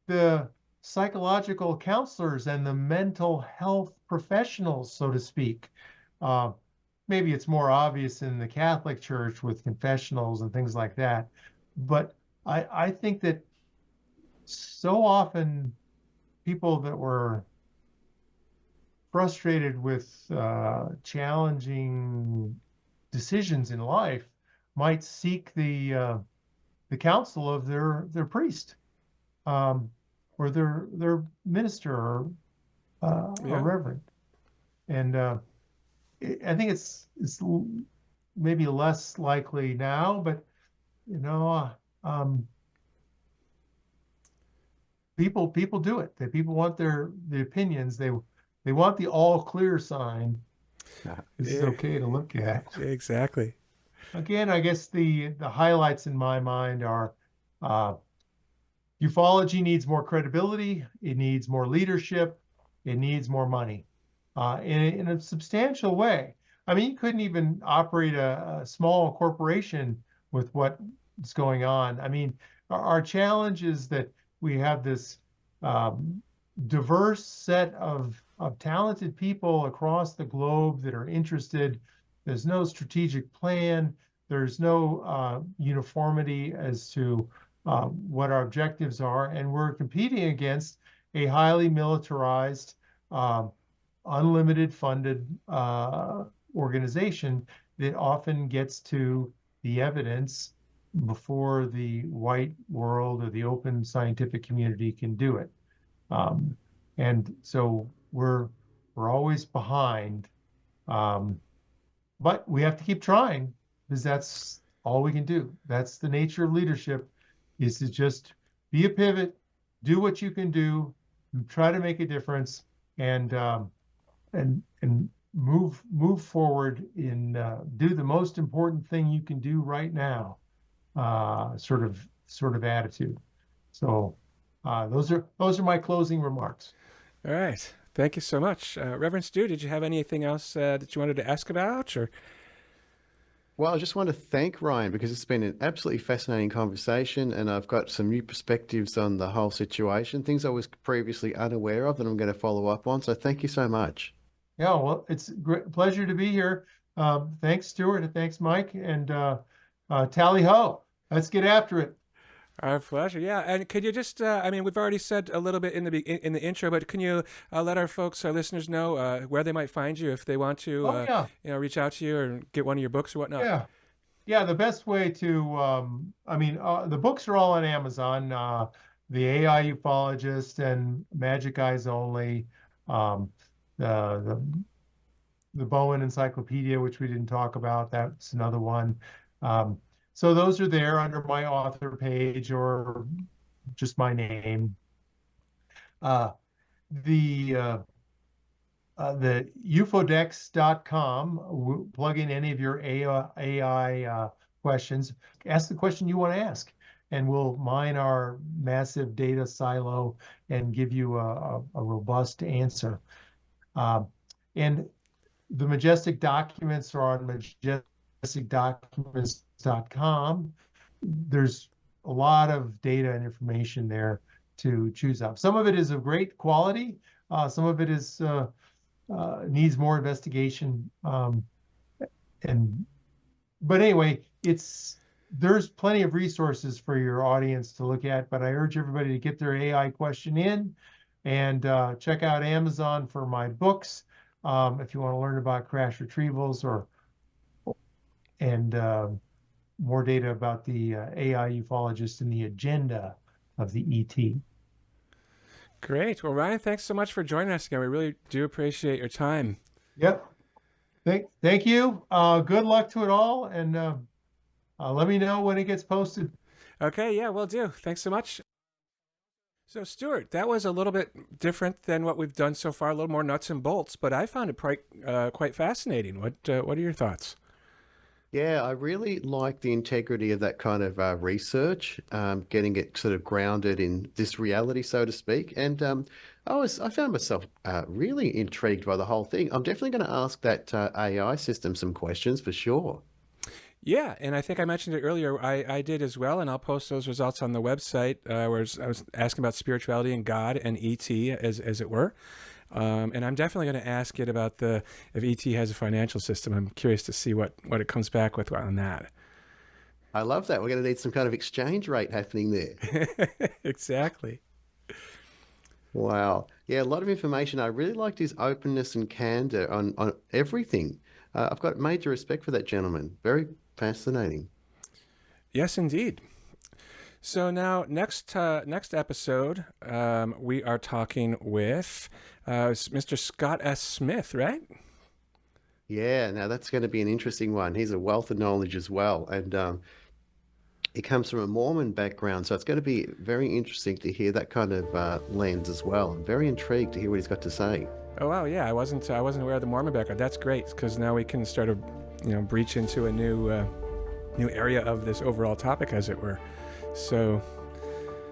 the psychological counselors and the mental health professionals, so to speak. Maybe it's more obvious in the Catholic Church with confessionals and things like that. But I think that so often people that were frustrated with challenging decisions in life might seek the counsel of their priest or their minister or reverend. And I think it's maybe less likely now, but people do it. People want the opinions. They want the all clear sign. This is okay to look at. Exactly. Again, I guess the highlights in my mind are ufology needs more credibility. It needs more leadership. It needs more money in a substantial way. I mean, you couldn't even operate a small corporation with what's going on. I mean, our challenge is that we have this diverse set of talented people across the globe that are interested. There's no strategic plan. There's no uniformity as to what our objectives are. And we're competing against a highly militarized, unlimited funded organization that often gets to the evidence before the white world or the open scientific community can do it. And so we're always behind. But we have to keep trying because that's all we can do. That's the nature of leadership, is to just be a pivot, do what you can do, try to make a difference, and move forward in do the most important thing you can do right now, sort of attitude. So those are my closing remarks. All right. Thank you so much. Reverend Stu, did you have anything else that you wanted to ask about? Or? Well, I just want to thank Ryan because it's been an absolutely fascinating conversation, and I've got some new perspectives on the whole situation, things I was previously unaware of that I'm going to follow up on. So thank you so much. Yeah, well, it's a great pleasure to be here. Thanks, Stuart, and thanks, Mike, and tally ho. Let's get after it. Our pleasure. Yeah, and could you just, I mean, we've already said a little bit in in the intro, but can you let our folks, our listeners know where they might find you if they want to, Oh yeah, reach out to you or get one of your books or whatnot? yeah, yeah. The best way to, the books are all on Amazon. The AI Ufologist and MAJIC EYES Only. Um, the Bowen Encyclopedia, which we didn't talk about. That's another one. Um, so those are there under my author page or just my name. Uh, the UFOdex.com, plug in any of your AI questions. Ask the question you want to ask, and we'll mine our massive data silo and give you a robust answer. And the Majestic documents are on majesticdocuments.com. There's a lot of data and information there to choose up. Some of it is of great quality. Some of it is needs more investigation. But anyway, there's plenty of resources for your audience to look at. But I urge everybody to get their AI question in and check out Amazon for my books. If you want to learn about crash retrievals and more data about the AI ufologist and the agenda of the ET. Great. Well, Ryan, thanks so much for joining us again. We really do appreciate your time. Yep. Thank you. Good luck to it all, and let me know when it gets posted. Okay, yeah, we'll do. Thanks so much. So, Stuart, that was a little bit different than what we've done so far, a little more nuts and bolts, but I found it quite fascinating. What are your thoughts? Yeah, I really like the integrity of that kind of research, getting it sort of grounded in this reality, so to speak. And I found myself really intrigued by the whole thing. I'm definitely going to ask that AI system some questions for sure. Yeah, and I think I mentioned it earlier. I did as well, and I'll post those results on the website where I was asking about spirituality and God and ET, as it were. And I'm definitely going to ask it about if ET has a financial system. I'm curious to see what it comes back with on that. I love that. We're going to need some kind of exchange rate happening there. Exactly. Wow. Yeah, a lot of information. I really liked his openness and candor on everything. I've got major respect for that gentleman. Very fascinating. Yes, indeed. So now, next episode, we are talking with Mr. Scott S. Smith, right? Yeah, now that's going to be an interesting one. He's a wealth of knowledge as well. And he comes from a Mormon background, so it's going to be very interesting to hear that kind of lens as well. I'm very intrigued to hear what he's got to say. Oh wow, yeah, I wasn't aware of the Mormon background. That's great because now we can start to breach into a new area of this overall topic, as it were. So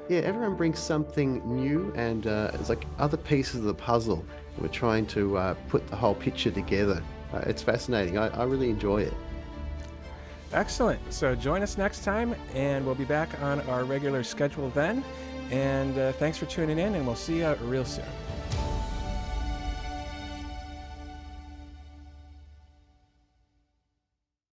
yeah, everyone brings something new, and it's like other pieces of the puzzle. We're trying to put the whole picture together. It's fascinating. I really enjoy it. Excellent. So join us next time, and we'll be back on our regular schedule then. And thanks for tuning in, and we'll see you real soon.